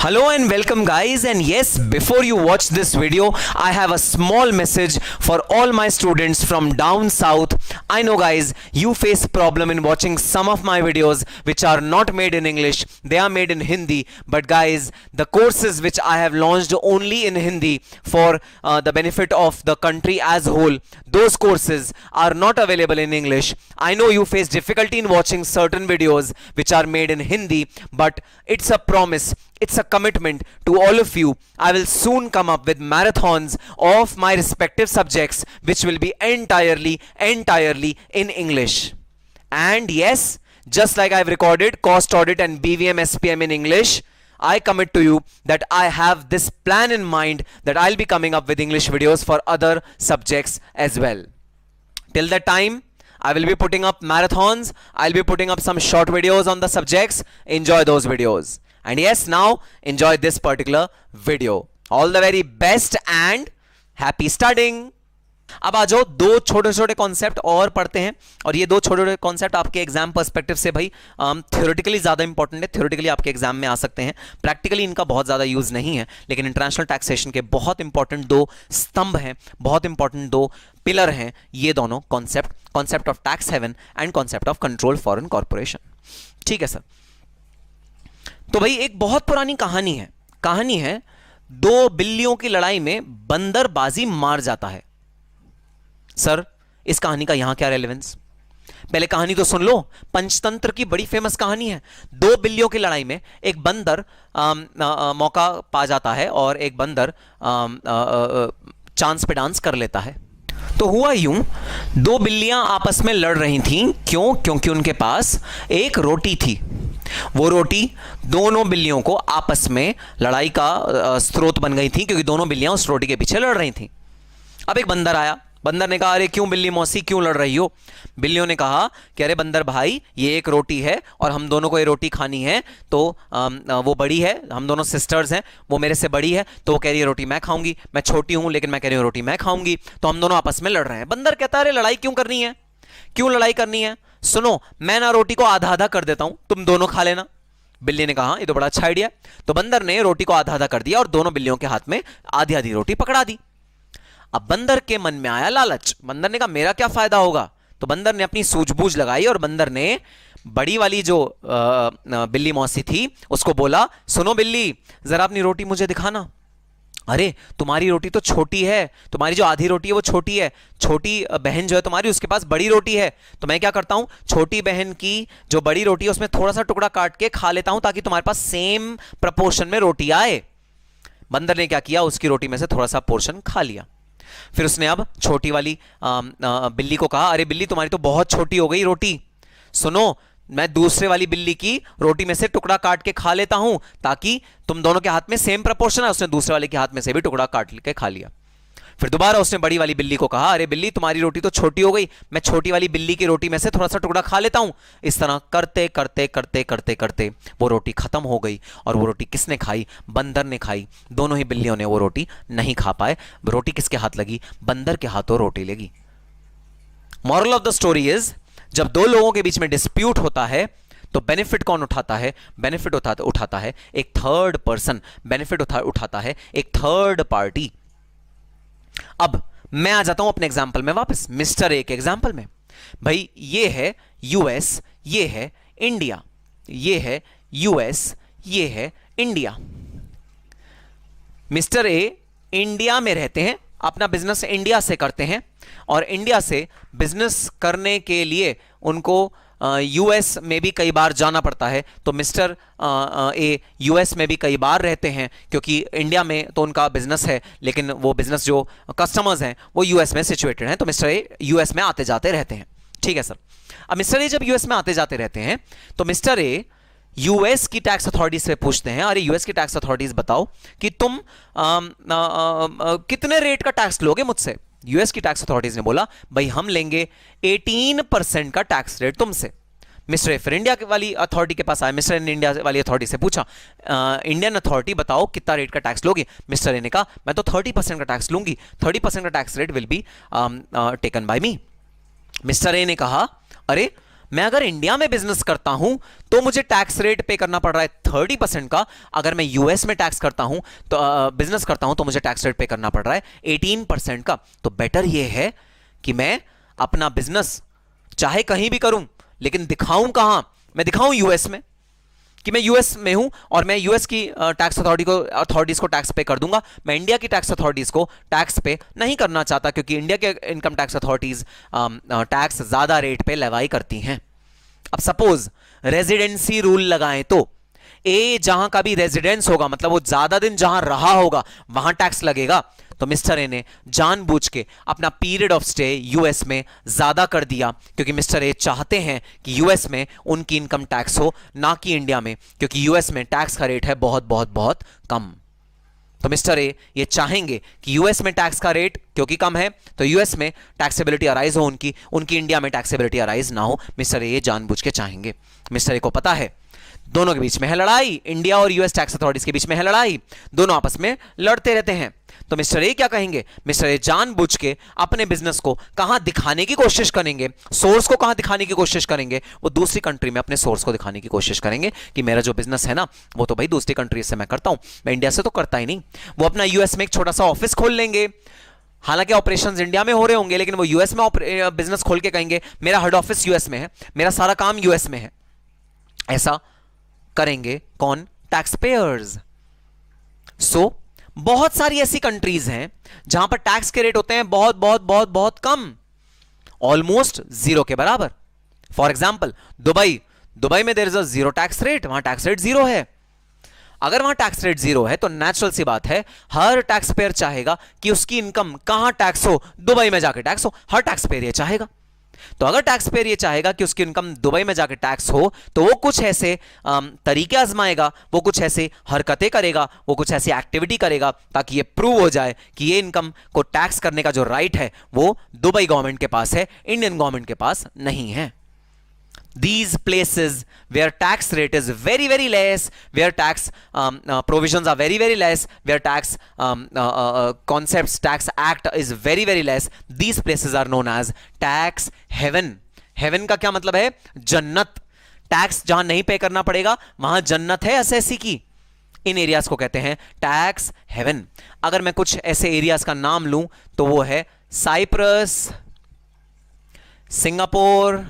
Hello and welcome guys, and yes, before you watch this video I have a small message for all my students from down south. I know guys, you face problem in watching some of my videos which are not made in English, they are made in Hindi. But guys, the courses which I have launched only in Hindi for the benefit of the country as whole, those courses are not available in English. I know you face difficulty in watching certain videos which are made in Hindi, but it's a promise, it's a commitment to all of you. I will soon come up with marathons of my respective subjects which will be entirely in English. And yes, just like I've recorded cost audit and BVM SPM in English, I commit to you that I have this plan in mind that I'll be coming up with English videos for other subjects as well. Till that time, I will be putting up marathons, I'll be putting up some short videos on the subjects. Enjoy those videos. And yes, now enjoy this particular video. All the very best and happy studying. अब आ जाओ, दो छोटे छोटे concept और पढ़ते हैं, और ये दो छोटे छोटे कॉन्सेप्ट आपके एग्जाम पर्सपेक्टिव से भाई थ्योरेटिकली ज़्यादा इंपॉर्टेंट है, थ्योरेटिकली आपके एग्जाम में आ सकते हैं, प्रैक्टिकली इनका बहुत ज़्यादा यूज़ नहीं है, लेकिन इंटरनेशनल टैक्सेशन के बहुत इंपॉर्टेंट दो स्तंभ हैं, बहुत इंपॉर्टेंट दो पिलर हैं ये दोनों concept, concept of tax heaven and concept of control foreign corporation. ठीक है सर. तो भाई एक बहुत पुरानी कहानी है दो बिल्लियों की लड़ाई में बंदर बाजी मार जाता है. सर, इस कहानी का यहां क्या रेलेवेंस? पहले कहानी तो सुन लो. पंचतंत्र की बड़ी फेमस कहानी है. दो बिल्लियों की लड़ाई में एक बंदर मौका पा जाता है और एक बंदर चांस पे डांस कर लेता है. तो हुआ यूं, दो बिल्लियां आपस में लड़ रही थीं. क्यों? क्योंकि उनके पास एक रोटी थी. वो रोटी दोनों बिल्लियों को आपस में लड़ाई का स्रोत बन गई थी, क्योंकि दोनों बिल्लियां उस रोटी के पीछे लड़ रही थीं. अब एक बंदर आया. बंदर ने कहा, अरे क्यों बिल्ली मौसी क्यों लड़ रही हो? बिल्लियों ने कहा कि अरे बंदर भाई, ये एक रोटी है और हम दोनों को ये रोटी खानी है, तो वो बड़ी है, हम दोनों सिस्टर्स हैं, वो मेरे से बड़ी है, तो वो कह रही है रोटी मैं खाऊंगी, मैं छोटी हूं लेकिन मैं कह रही हूं रोटी मैं खाऊंगी, तो हम दोनों आपस में लड़ रहे हैं. बंदर कहता है, अरे लड़ाई क्यों करनी है, क्यों लड़ाई करनी है? सुनो, मैं ना रोटी को आधा आधा कर देता हूं, तुम दोनों खा लेना. बिल्ली ने कहा, ये तो बड़ा अच्छा आइडिया. तो बंदर ने रोटी को आधा आधा कर दिया और दोनों बिल्लियों के हाथ में आधी आधी रोटी पकड़ा दी. अब बंदर के मन में आया लालच. बंदर ने कहा, मेरा क्या फायदा होगा? तो बंदर ने अपनी सूझबूझ लगाई और बंदर ने बड़ी वाली जो बिल्ली मौसी थी उसको बोला, सुनो बिल्ली, जरा अपनी रोटी मुझे दिखाना. अरे तुम्हारी रोटी तो छोटी है, तुम्हारी जो आधी रोटी है वो छोटी है, छोटी बहन जो है तुम्हारी उसके पास बड़ी रोटी है, तो मैं क्या करता हूं, छोटी बहन की जो बड़ी रोटी है उसमें थोड़ा सा टुकड़ा काट के खा लेता हूं ताकि तुम्हारे पास सेम प्रपोर्शन में रोटी आए. बंदर ने क्या किया, उसकी रोटी में से थोड़ा सा पोर्शन खा लिया. फिर उसने अब छोटी वाली बिल्ली को कहा, अरे बिल्ली तुम्हारी तो बहुत छोटी हो गई रोटी, सुनो मैं दूसरे वाली बिल्ली की रोटी में से टुकड़ा काट के खा लेता हूं ताकि तुम दोनों के हाथ में सेम प्रपोर्शन है. उसने दूसरे वाले के हाथ में से भी टुकड़ा काट के खा लिया. फिर दोबारा उसने बड़ी वाली बिल्ली को कहा, अरे बिल्ली तुम्हारी रोटी तो छोटी हो गई, मैं छोटी वाली बिल्ली की रोटी में से थोड़ा सा टुकड़ा खा लेता हूं. इस तरह करते करते करते करते करते वो रोटी खत्म हो गई. और वो रोटी किसने खाई? बंदर ने खाई. दोनों ही बिल्लियों ने वो रोटी नहीं खा पाए. रोटी किसके हाथ लगी? बंदर के हाथों रोटी लगी. Moral of the story is, जब दो लोगों के बीच में डिस्प्यूट होता है तो बेनिफिट कौन उठाता है? बेनिफिट उठाता है एक थर्ड पर्सन, बेनिफिट उठाता है एक थर्ड पार्टी. अब मैं आ जाता हूं अपने एग्जांपल में वापस, मिस्टर ए के एग्जांपल में. भाई ये है यूएस, ये है इंडिया, ये है यूएस, ये है इंडिया. मिस्टर ए इंडिया में रहते हैं, अपना बिजनेस इंडिया से करते हैं, और इंडिया से बिजनेस करने के लिए उनको यूएस में भी कई बार जाना पड़ता है. तो मिस्टर ए यूएस में भी कई बार रहते हैं, क्योंकि इंडिया में तो उनका बिजनेस है लेकिन वो बिजनेस जो कस्टमर्स हैं वो यूएस में सिचुएटेड हैं, तो मिस्टर ए यूएस में आते जाते रहते हैं. ठीक है सर. अब मिस्टर ए जब यूएस में आते जाते रहते हैं तो मिस्टर ए यूएस की टैक्स अथॉरिटी से पूछते हैं, अरे यूएस की टैक्स अथॉरिटीज बताओ कि तुम कितने रेट का टैक्स लोगे मुझसे? यूएस की टैक्स अथॉरिटीज ने बोला, भाई हम लेंगे 18% का टैक्स रेट तुमसे. मिस्टर ए फिर इंडिया वाली अथॉरिटी के पास आया. मिस्टर ए ने इंडिया वाली अथॉरिटी से पूछा, इंडियन अथॉरिटी बताओ कितना रेट का टैक्स लोगे? मिस्टर ए ने कहा, मैं तो 30% का टैक्स लूंगी, 30% का tax rate will be taken by me. Mister A ने कहा, अरे मैं अगर इंडिया में बिजनेस करता हूं तो मुझे टैक्स रेट पे करना पड़ रहा है 30% का, अगर मैं यूएस में टैक्स करता हूं तो बिजनेस करता हूं तो मुझे टैक्स रेट पे करना पड़ रहा है 18% का। तो बेटर यह है कि मैं अपना बिजनेस चाहे कहीं भी करूं, लेकिन दिखाऊं कहां? मैं दिखाऊं यूएस में, कि मैं यूएस में हूं और मैं यूएस की टैक्स अथॉरिटीज को टैक्स पे कर दूंगा। मैं इंडिया की टैक्स अथॉरिटीज को टैक्स पे नहीं करना चाहता, क्योंकि इंडिया के इनकम टैक्स अथॉरिटीज टैक्स ज्यादा रेट पे लेवाई करती हैं। अब सपोज रेजिडेंसी रूल लगाएं तो ए जहां का भी रेजिडेंस होगा, मतलब वो ज्यादा दिन जहां रहा होगा, वहां टैक्स लगेगा। तो मिस्टर ए ने जानबूझ के अपना पीरियड ऑफ स्टे यूएस में ज्यादा कर दिया, क्योंकि मिस्टर ए चाहते हैं कि यूएस में उनकी इनकम टैक्स हो, ना कि इंडिया में, क्योंकि यूएस में टैक्स का रेट है बहुत बहुत बहुत कम। तो मिस्टर ए ये चाहेंगे कि यूएस में टैक्स का रेट क्योंकि कम है, तो यूएस में टैक्सेबिलिटी अराइज हो उनकी इंडिया में टैक्सेबिलिटी अराइज ना हो। मिस्टर ए ये जानबूझ के चाहेंगे। मिस्टर ए को पता है दोनों के बीच में है लड़ाई, इंडिया और यूएस टैक्स अथॉरिटीज के बीच में है लड़ाई, दोनों आपस में लड़ते रहते हैं। तो मिस्टर ए क्या कहेंगे? मिस्टर ए जानबूझ के अपने बिजनेस को कहां दिखाने की कोशिश करेंगे, सोर्स को कहां दिखाने की कोशिश करेंगे? वो दूसरी कंट्री में अपने सोर्स को दिखाने की कोशिश करेंगे कि मेरा जो बिजनेस है ना, वो तो भाई दूसरी कंट्री से मैं करता हूं, मैं इंडिया से तो करता ही नहीं। वो अपना यूएस में एक छोटा सा ऑफिस खोल लेंगे, हालांकि ऑपरेशंस इंडिया में हो रहे होंगे, लेकिन वो यूएस में बिजनेस खोल के कहेंगे मेरा हेड ऑफिस यूएस में है, मेरा सारा काम यूएस में है। ऐसा करेंगे कौन? Tax payers. सो बहुत सारी ऐसी कंट्रीज हैं जहां पर टैक्स के रेट होते हैं बहुत बहुत बहुत बहुत कम, ऑलमोस्ट जीरो के बराबर। फॉर एग्जाम्पल दुबई में there is a zero tax rate, वहां टैक्स रेट जीरो है। अगर वहां टैक्स रेट जीरो है तो नेचुरल सी बात है हर टैक्स पेयर चाहेगा कि उसकी इनकम कहां टैक्स हो, दुबई में जाके टैक्स हो। हर टैक्स पेयर ये चाहेगा। तो अगर टैक्स पेयर ये चाहेगा कि उसकी इनकम दुबई में जाकर टैक्स हो, तो वो कुछ ऐसे तरीके आजमाएगा, वो कुछ ऐसे हरकतें करेगा, वो कुछ ऐसी एक्टिविटी करेगा ताकि ये प्रूव हो जाए कि ये इनकम को टैक्स करने का जो राइट है वो दुबई गवर्नमेंट के पास है, इंडियन गवर्नमेंट के पास नहीं है। These places where tax rate is very very less, where tax provisions are very very less, where tax concepts, tax act is very very less, these places are known as tax heaven. Heaven का क्या मतलब है? जन्नत। Tax जहां नहीं पे करना पड़ेगा वहां जन्नत है एसएससी की। इन एरियाज को कहते हैं टैक्स हेवन। अगर मैं कुछ ऐसे एरियाज का नाम लूं तो वो है Cyprus, Singapore,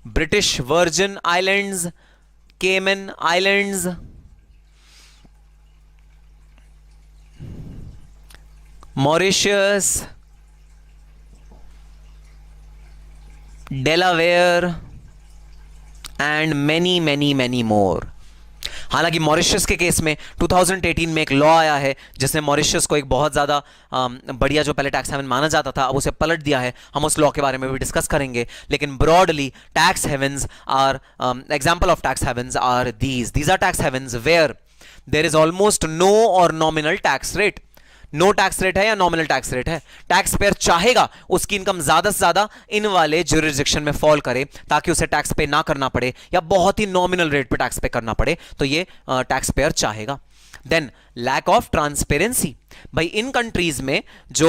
British Virgin Islands, Cayman Islands, Mauritius, Delaware and many many many more. हालांकि मॉरिशस के केस में 2018 में एक लॉ आया है जिसने मॉरिशस को एक बहुत ज़्यादा बढ़िया, जो पहले टैक्स हेवन माना जाता था, अब उसे पलट दिया है। हम उस लॉ के बारे में भी डिस्कस करेंगे। लेकिन broadly tax havens are example of tax havens are these are tax havens where there is almost no or nominal tax rate. No tax rate है या नॉमिनल टैक्स रेट है, टैक्स पेयर चाहेगा उसकी income ज्यादा से ज्यादा इन वाले jurisdiction में फॉल करे ताकि उसे टैक्स पे ना करना पड़े या बहुत ही नॉमिनल रेट पे टैक्स पे करना पड़े, तो ये टैक्स पेयर चाहेगा। Then lack of transparency. भाई इन कंट्रीज में जो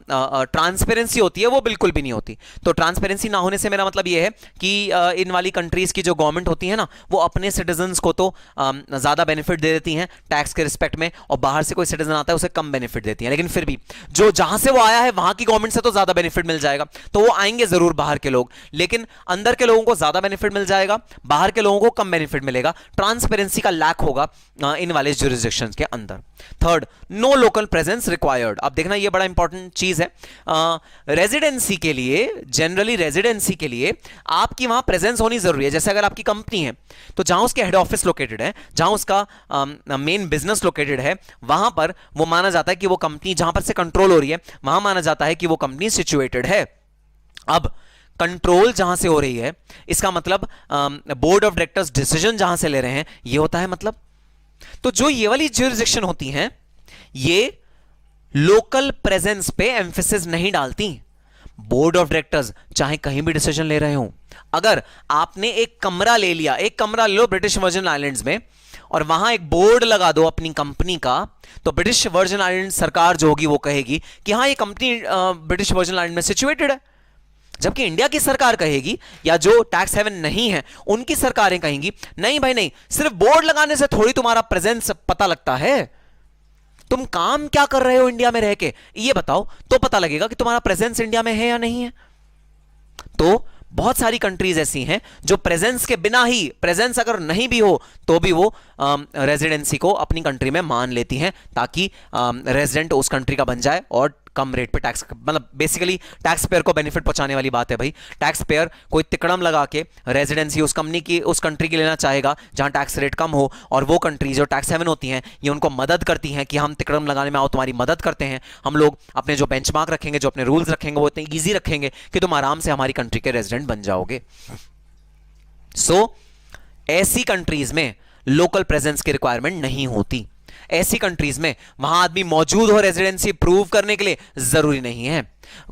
ट्रांसपेरेंसी होती है वो बिल्कुल भी नहीं होती। तो ट्रांसपेरेंसी ना होने से मेरा मतलब ये है कि इन वाली कंट्रीज की जो गवर्नमेंट होती है ना, वो अपने सिटीजन्स को तो ज्यादा बेनिफिट दे देती हैं टैक्स के रिस्पेक्ट में, और बाहर से कोई सिटीजन आता है उसे कम बेनिफिट देती है। लेकिन फिर भी जो जहां से वो आया है वहां की गवर्नमेंट से तो ज्यादा बेनिफिट मिल जाएगा, तो वो आएंगे जरूर बाहर के लोग, लेकिन अंदर के लोगों को ज्यादा बेनिफिट मिल जाएगा, बाहर के लोगों को कम बेनिफिट मिलेगा। ट्रांसपेरेंसी का लैक होगा इन वाले ज्यूरिसडिक्शन के अंदर। Third, no local presence required. अब देखना ये बड़ा इंपॉर्टेंट चीज है। रेजिडेंसी के लिए, जनरली रेजिडेंसी के लिए आपकी वहां प्रेजेंस होनी जरूरी है। जैसे अगर आपकी कंपनी है तो जहां उसके हेड ऑफिस लोकेटेड है, जहां उसका मेन बिजनेस लोकेटेड है, वहां पर वो माना जाता है कि वो कंपनी जहां पर से कंट्रोल हो रही है, वहां माना जाता है कि वो कंपनी सिचुएटेड है। अब कंट्रोल जहां से हो रही है, इसका मतलब बोर्ड ऑफ डायरेक्टर्स डिसीजन जहां से ले रहे हैं, ये होता है मतलब। तो जो ये वाली ज्यूरिसडिक्शन होती हैं, ये लोकल प्रेजेंस पे एम्फेसिस नहीं डालती। बोर्ड ऑफ डायरेक्टर्स चाहे कहीं भी डिसीजन ले रहे हो, अगर आपने एक कमरा ले लिया, एक कमरा ले लो ब्रिटिश वर्जिन आइलैंड्स में, और वहां एक बोर्ड लगा दो अपनी कंपनी का, तो ब्रिटिश वर्जिन आइलैंड सरकार जो होगी वो कहेगी कि हां ये कंपनी ब्रिटिश वर्जिन आइलैंड में सिचुएटेड है। जबकि इंडिया की सरकार कहेगी या जो टैक्स हेवन नहीं है उनकी सरकारें कहेंगी नहीं भाई नहीं, सिर्फ बोर्ड लगाने से थोड़ी तुम्हारा प्रेजेंस पता लगता है, तुम काम क्या कर रहे हो इंडिया में रह के ये बताओ, तो पता लगेगा कि तुम्हारा प्रेजेंस इंडिया में है या नहीं है। तो बहुत सारी कंट्रीज ऐसी हैं जो प्रेजेंस के बिना ही, प्रेजेंस अगर नहीं भी हो तो भी वो रेजिडेंसी को अपनी कंट्री में मान लेती हैं ताकि रेजिडेंट उस कंट्री का बन जाए और कम रेट पे टैक्स, मतलब बेसिकली टैक्स पेयर को बेनिफिट पहुंचाने वाली बात है भाई। टैक्स पेयर कोई तिकड़म लगा के रेजिडेंसी उस कंपनी की, उस कंट्री की लेना चाहेगा जहां टैक्स रेट कम हो, और वो कंट्री जो टैक्स हेवन होती हैं ये उनको मदद करती हैं कि हम तिकड़म लगाने में आओ, तुम्हारी मदद करते हैं, हम लोग अपने जो बेंचमार्क रखेंगे, जो अपने रूल्स रखेंगे वो इतने ईजी रखेंगे कि तुम आराम से हमारी कंट्री के रेजिडेंट बन जाओगे। सो ऐसी कंट्रीज में लोकल प्रेजेंस की रिक्वायरमेंट नहीं होती। ऐसी कंट्रीज में वहां आदमी मौजूद हो रेजिडेंसी प्रूव करने के लिए जरूरी नहीं है।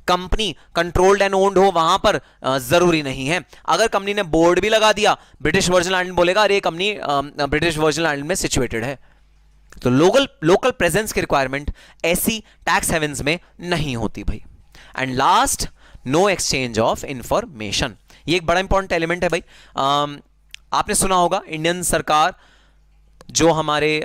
कंपनी कंट्रोल्ड एंड ओन्ड हो वहां पर जरूरी नहीं है। अगर कंपनी ने बोर्ड भी लगा दिया, ब्रिटिश वर्जिन आइलैंड बोलेगा अरे कंपनी ब्रिटिश वर्जिन आइलैंड में सिचुएटेड है। तो लोकल प्रेजेंस की रिक्वायरमेंट ऐसी टैक्स हेवंस में नहीं होती भाई। And last, no exchange of information. ये एक बड़ा इंपॉर्टेंट एलिमेंट है भाई। आपने सुना होगा इंडियन सरकार जो हमारे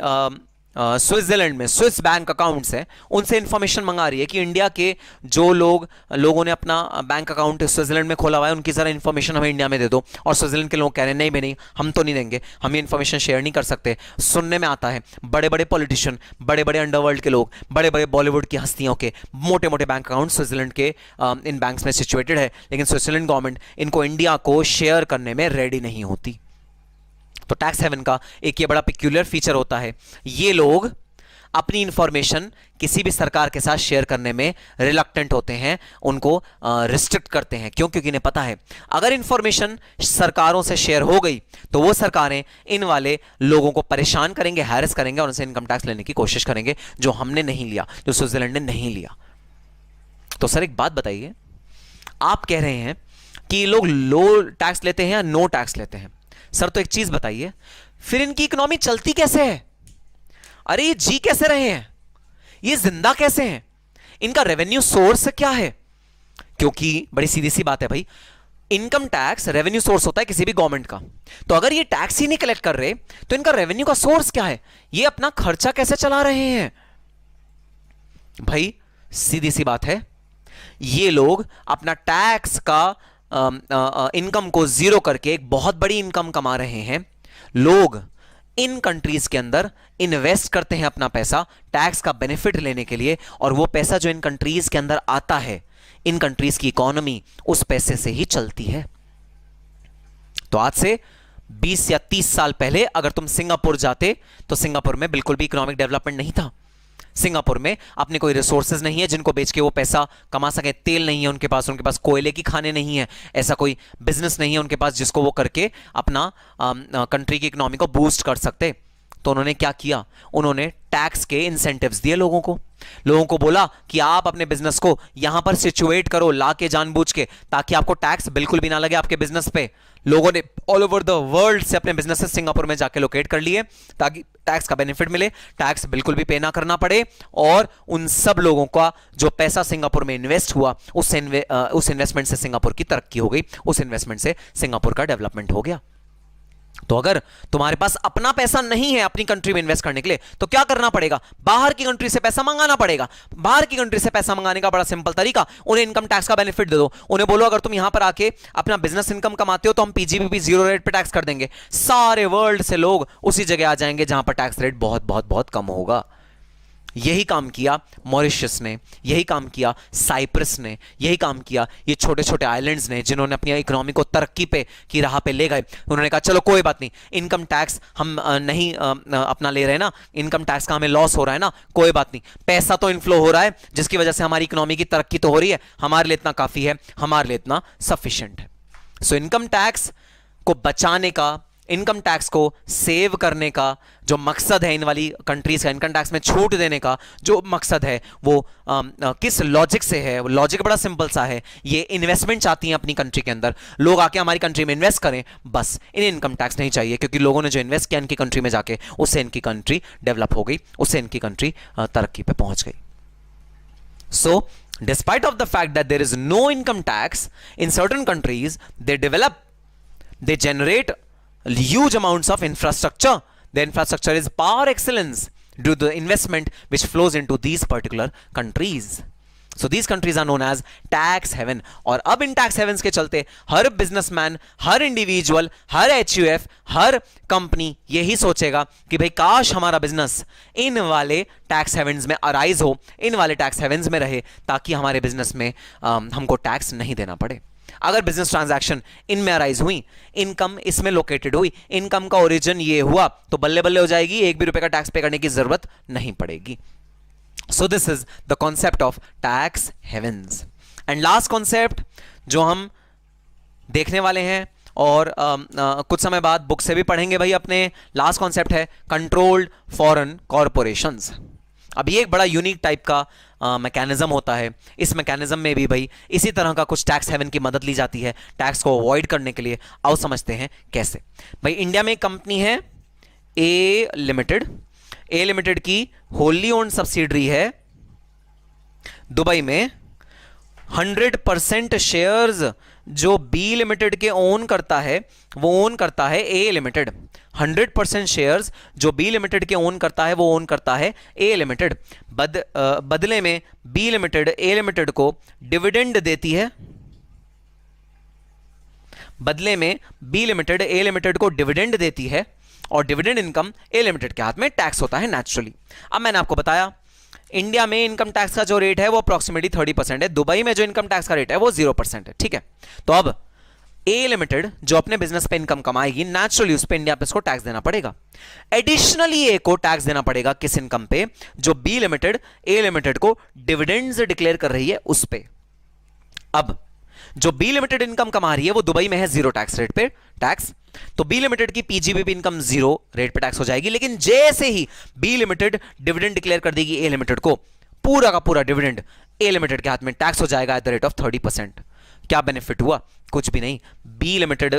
स्विट्जरलैंड में स्विस बैंक अकाउंट्स हैं उनसे इंफॉर्मेशन मंगा रही है कि इंडिया के जो लोगों ने अपना बैंक अकाउंट स्विट्जरलैंड में खोला हुआ है उनकी जरा इंफॉर्मेशन हमें इंडिया में दे दो। और स्विट्जरलैंड के लोग कह रहे हैं नहीं भाई नहीं, हम तो नहीं देंगे, हम ये इंफॉर्मेशन शेयर नहीं कर सकते। सुनने में आता है बड़े बड़े पॉलिटिशियन, बड़े बड़े अंडरवर्ल्ड के लोग, बड़े बड़े बॉलीवुड की हस्तियों के मोटे मोटे बैंक अकाउंट स्विट्जरलैंड के इन बैंक्स में सिचुएटेड है, लेकिन स्विट्जरलैंड गवर्नमेंट इनको इंडिया को शेयर करने में रेडी नहीं होती। तो टैक्स हेवन का एक ये बड़ा पिक्यूलियर फीचर होता है, ये लोग अपनी इंफॉर्मेशन किसी भी सरकार के साथ शेयर करने में रिलक्टेंट होते हैं, उनको रिस्ट्रिक्ट करते हैं। क्यों? क्योंकि इन्हें पता है अगर इंफॉर्मेशन सरकारों से शेयर हो गई तो वो सरकारें इन वाले लोगों को परेशान करेंगे, हैरेस करेंगे और उनसे इनकम टैक्स लेने की कोशिश करेंगे जो हमने नहीं लिया, जो स्विट्जरलैंड ने नहीं लिया। तो सर एक बात बताइए, आप कह रहे हैं कि लोग लो टैक्स लेते हैं या नो टैक्स लेते हैं। सर तो एक चीज बताइए, फिर इनकी इकोनॉमी चलती कैसे है? अरे ये जी कैसे रहे हैं, ये जिंदा कैसे हैं, इनका रेवेन्यू सोर्स क्या है? क्योंकि बड़ी सीधी सी बात है भाई, इनकम टैक्स रेवेन्यू सोर्स होता है किसी भी गवर्नमेंट का। तो अगर ये टैक्स ही नहीं कलेक्ट कर रहे तो इनका रेवेन्यू का सोर्स क्या है? ये अपना खर्चा कैसे चला रहे हैं? भाई सीधी सी बात है, ये लोग अपना टैक्स का इनकम को जीरो करके एक बहुत बड़ी इनकम कमा रहे हैं। लोग इन कंट्रीज के अंदर इन्वेस्ट करते हैं अपना पैसा टैक्स का बेनिफिट लेने के लिए, और वो पैसा जो इन कंट्रीज के अंदर आता है, इन कंट्रीज की इकोनॉमी उस पैसे से ही चलती है। तो आज से 20 या 30 साल पहले अगर तुम सिंगापुर जाते तो सिंगापुर में बिल्कुल भी इकोनॉमिक डेवलपमेंट नहीं था। सिंगापुर में अपने कोई रिसोर्सेज नहीं है जिनको बेच के वो पैसा कमा सके, तेल नहीं है उनके पास कोयले की खाने नहीं है, ऐसा कोई बिजनेस नहीं है उनके पास जिसको वो करके अपना कंट्री की इकोनॉमी को बूस्ट कर सकते। तो उन्होंने क्या किया, उन्होंने टैक्स के इंसेंटिव्स दिए लोगों को बोला कि आप अपने बिजनेस को यहां पर सिचुएट करो लाके जानबूझ के, ताकि आपको टैक्स बिल्कुल भी ना लगे आपके बिजनेस पे। लोगों ने ऑल ओवर द वर्ल्ड से अपने बिजनेसेस सिंगापुर में जाके लोकेट कर लिए ताकि टैक्स का बेनिफिट मिले, टैक्स बिल्कुल भी पे ना करना पड़े, और उन सब लोगों का जो पैसा सिंगापुर में इन्वेस्ट हुआ उस इन्वेस्टमेंट से सिंगापुर की तरक्की हो गई, उस इन्वेस्टमेंट से सिंगापुर का डेवलपमेंट हो गया। तो अगर तुम्हारे पास अपना पैसा नहीं है अपनी कंट्री में इन्वेस्ट करने के लिए तो क्या करना पड़ेगा? बाहर की कंट्री से पैसा मंगाना पड़ेगा। बाहर की कंट्री से पैसा मंगाने का बड़ा सिंपल तरीका, उन्हें इनकम टैक्स का बेनिफिट दे दो। उन्हें बोलो अगर तुम यहां पर आके अपना बिजनेस इनकम कमाते हो तो हम पीजीबीपी जीरो रेट पे टैक्स कर देंगे। सारे वर्ल्ड से लोग उसी जगह आ जाएंगे जहां पर टैक्स रेट बहुत बहुत बहुत कम होगा। यही काम किया मॉरिशस ने, यही काम किया साइप्रस ने, यही काम किया ये छोटे छोटे आइलैंड्स ने जिन्होंने अपनी इकोनॉमी को तरक्की पे की राह पे ले गए। उन्होंने कहा चलो कोई बात नहीं, इनकम टैक्स हम नहीं अपना ले रहे हैं ना, इनकम टैक्स का हमें लॉस हो रहा है ना, कोई बात नहीं, पैसा तो इनफ्लो हो रहा है जिसकी वजह से हमारी इकोनॉमी की तरक्की तो हो रही है, हमारे लिए इतना काफी है, हमारे लिए इतना सफिशिएंट है। सो इनकम टैक्स को बचाने का, इनकम टैक्स को सेव करने का जो मकसद है इन वाली कंट्रीज का, इनकम टैक्स में छूट देने का जो मकसद है वो किस लॉजिक से है? वो लॉजिक बड़ा सिंपल सा है, ये इन्वेस्टमेंट चाहती हैं अपनी कंट्री के अंदर, लोग आके हमारी कंट्री में इन्वेस्ट करें, बस इन्हें इनकम टैक्स नहीं चाहिए क्योंकि लोगों ने जो इन्वेस्ट किया इनकी कंट्री में जाके उससे इनकी कंट्री डेवलप हो गई, उससे इनकी कंट्री तरक्की पे पहुंच गई। सो Despite of the fact that there is no income tax in certain countries, they generate huge amounts of infrastructure. The infrastructure is par excellence due to the investment which flows into these particular countries. So these countries are known as tax heaven. और अब इन tax havens के चलते हर businessman, हर individual, हर HUF, हर company यही सोचेगा कि भाई काश हमारा बिजनेस इन वाले टैक्स हेवन्स में अराइज हो, इन वाले टैक्स हेवन्स में रहे, ताकि हमारे बिजनेस में हमको टैक्स नहीं देना पड़े. अगर बिजनेस ट्रांजैक्शन इनमें अराइज हुई, इनकम इसमें लोकेटेड हुई, इनकम का ओरिजिन ये हुआ, तो बल्ले बल्ले हो जाएगी, एक भी रुपए का टैक्स पे करने की जरूरत नहीं पड़ेगी. So this is the concept of tax havens. And last concept जो हम देखने वाले हैं और कुछ समय बाद बुक से भी पढ़ेंगे भाई अपने, लास्ट कॉन्सेप्ट है कंट्रोल्ड फॉरेन कॉरपोरेशंस. अब ये एक बड़ा यूनिक टाइप का मैकेनिज्म होता है. इस मैकेनिज्म में भी भाई इसी तरह का कुछ टैक्स हेवन की मदद ली जाती है टैक्स को अवॉइड करने के लिए. आओ समझते हैं कैसे. भाई इंडिया में एक कंपनी है ए लिमिटेड. ए लिमिटेड की होली ओन्ड सब्सिडरी है दुबई में. 100% शेयर्स जो बी लिमिटेड के ओन करता है वो ओन करता है ए लिमिटेड. 100% शेयर्स जो बी लिमिटेड के ओन करता है वो ओन करता है ए लिमिटेड. बदले में बी लिमिटेड ए लिमिटेड को डिविडेंड देती है. बदले में बी लिमिटेड ए लिमिटेड को डिविडेंड देती है और डिविडेंड इनकम ए लिमिटेड के हाथ में टैक्स होता है नेचुरली. अब मैंने आपको बताया इंडिया में इनकम टैक्स का जो रेट है वो अप्रॉक्सिमेटली 30% है. दुबई में जो इनकम टैक्स का रेट है वो 0% है. ठीक है, तो अब ए लिमिटेड जो अपने बिजनेस पे इनकम कमाएगी नेचुरली उस पे इंडिया पे इसको टैक्स देना पड़ेगा. एडिशनली ए को टैक्स देना पड़ेगा किस इनकम पे, जो बी लिमिटेड ए लिमिटेड को डिविडेंड्स डिक्लेयर कर रही है उस पे. अब जो बी लिमिटेड इनकम कमा रही है वो दुबई में है 0 टैक्स रेट पे टैक्स, तो बी लिमिटेड की पीजीबीपी इनकम 0 रेट पे टैक्स हो जाएगी. लेकिन जैसे ही बी लिमिटेड डिविडेंड डिक्लेयर कर देगी ए लिमिटेड को, पूरा का पूरा डिविडेंड ए लिमिटेड के हाथ में टैक्स हो जाएगा एट द रेट ऑफ 30%. क्या बेनिफिट हुआ? कुछ भी नहीं. बी लिमिटेड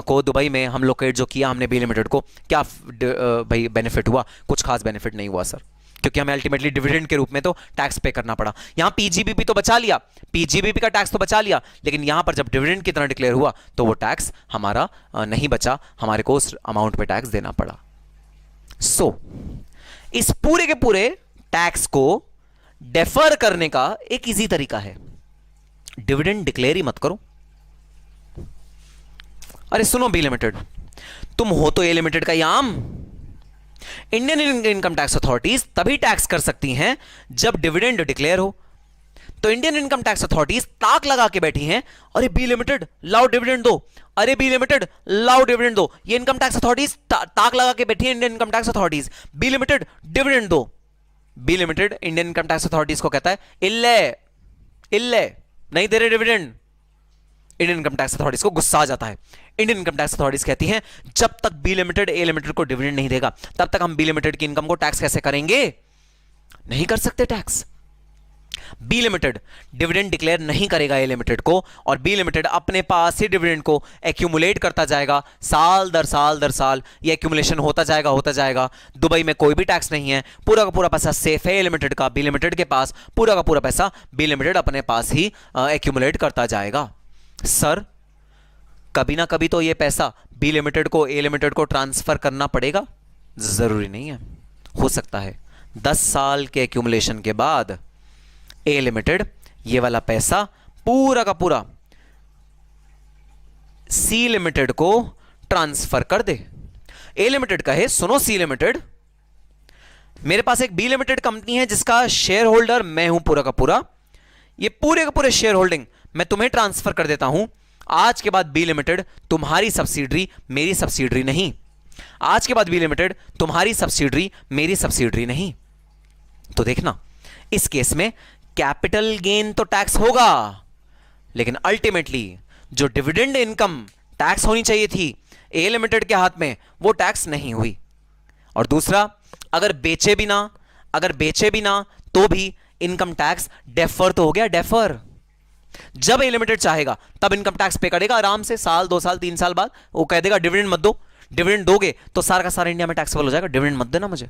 को दुबई में हम लोकेट जो किया हमने बी लिमिटेड को, क्या भाई बेनिफिट हुआ? कुछ खास बेनिफिट नहीं हुआ सर, क्योंकि हमें अल्टीमेटली डिविडेंड के रूप में तो टैक्स पे करना पड़ा. यहां पीजीबीपी तो बचा लिया, पीजीबीपी का टैक्स तो बचा लिया, लेकिन यहां पर जब डिविडेंड की तरह डिक्लेयर हुआ तो वो टैक्स हमारा नहीं बचा, हमारे को उस अमाउंट पे टैक्स देना पड़ा. सो इस पूरे के पूरे टैक्स को डेफर करने का एक इजी तरीका है, डिविडेंड डिक्लेयर ही मत करो. अरे सुनो बी लिमिटेड, तुम हो तो ए लिमिटेड का याम. इंडियन इनकम टैक्स अथॉरिटीज तभी टैक्स कर सकती हैं जब डिविडेंड डिक्लेयर हो. तो इंडियन इनकम टैक्स अथॉरिटीज ताक लगा के बैठी हैं, अरे बी लिमिटेड लाओ डिविडेंड दो, अरे बी लिमिटेड लाओ डिविडेंड दो. ये इनकम टैक्स अथॉरिटीज ताक लगा के बैठी है, Indian income tax authorities, B limited dividend दो. B limited Indian income tax authorities को कहता है इल्ले इल्ले नहीं दे रहे dividend. Indian income tax authorities को गुस्सा आ जाता है. इंडियन इनकम टैक्स अथॉरिटीज कहती हैं जब तक बी लिमिटेड ए लिमिटेड को डिविडेंड नहीं देगा तब तक हम बी लिमिटेड की इनकम को टैक्स कैसे करेंगे? नहीं कर सकते tax. B limited dividend declare नहीं करेगा ए लिमिटेड को, और बी लिमिटेड अपने पास ही डिविडेंड को एक्यूमुलेट करता जाएगा. साल दर साल दर साल ये एक्यूमुलेशन होता जाएगा. दुबई में कोई भी टैक्स नहीं है, पूरा का पूरा पैसा सेफ है ए लिमिटेड का. बी लिमिटेड के पास पूरा का पूरा पैसा बी लिमिटेड अपने पास ही एक्यूमुलेट करता जाएगा. सर कभी ना कभी तो ये पैसा बी लिमिटेड को ए लिमिटेड को ट्रांसफर करना पड़ेगा? जरूरी नहीं है. हो सकता है 10 साल के एक्यूमुलेशन के बाद ए लिमिटेड ये वाला पैसा पूरा का पूरा सी लिमिटेड को ट्रांसफर कर दे. ए लिमिटेड कहे सुनो सी लिमिटेड, मेरे पास एक बी लिमिटेड कंपनी है जिसका शेयर होल्डर मैं हूं पूरा का पूरा, ये पूरे का पूरे शेयर होल्डिंग मैं तुम्हें ट्रांसफर कर देता हूं. आज के बाद बी लिमिटेड तुम्हारी सब्सिडरी मेरी सब्सिडरी नहीं. आज के बाद बी लिमिटेड तुम्हारी सब्सिडरी मेरी सब्सिडरी नहीं. तो देखना इस केस में कैपिटल गेन तो टैक्स होगा, लेकिन अल्टीमेटली जो डिविडेंड इनकम टैक्स होनी चाहिए थी ए लिमिटेड के हाथ में वो टैक्स नहीं हुई. और दूसरा, अगर बेचे भी ना तो भी इनकम टैक्स डेफर तो हो गया. डेफर जब ए लिमिटेड चाहेगा तब इनकम टैक्स पे करेगा आराम से, साल 2 साल 3 साल बाद वो कह देगा डिविडेंड मत दो. डिविडेंड दोगे तो सारा का सारा इंडिया में टैक्सेबल हो जाएगा, डिविडेंड मत देना मुझे.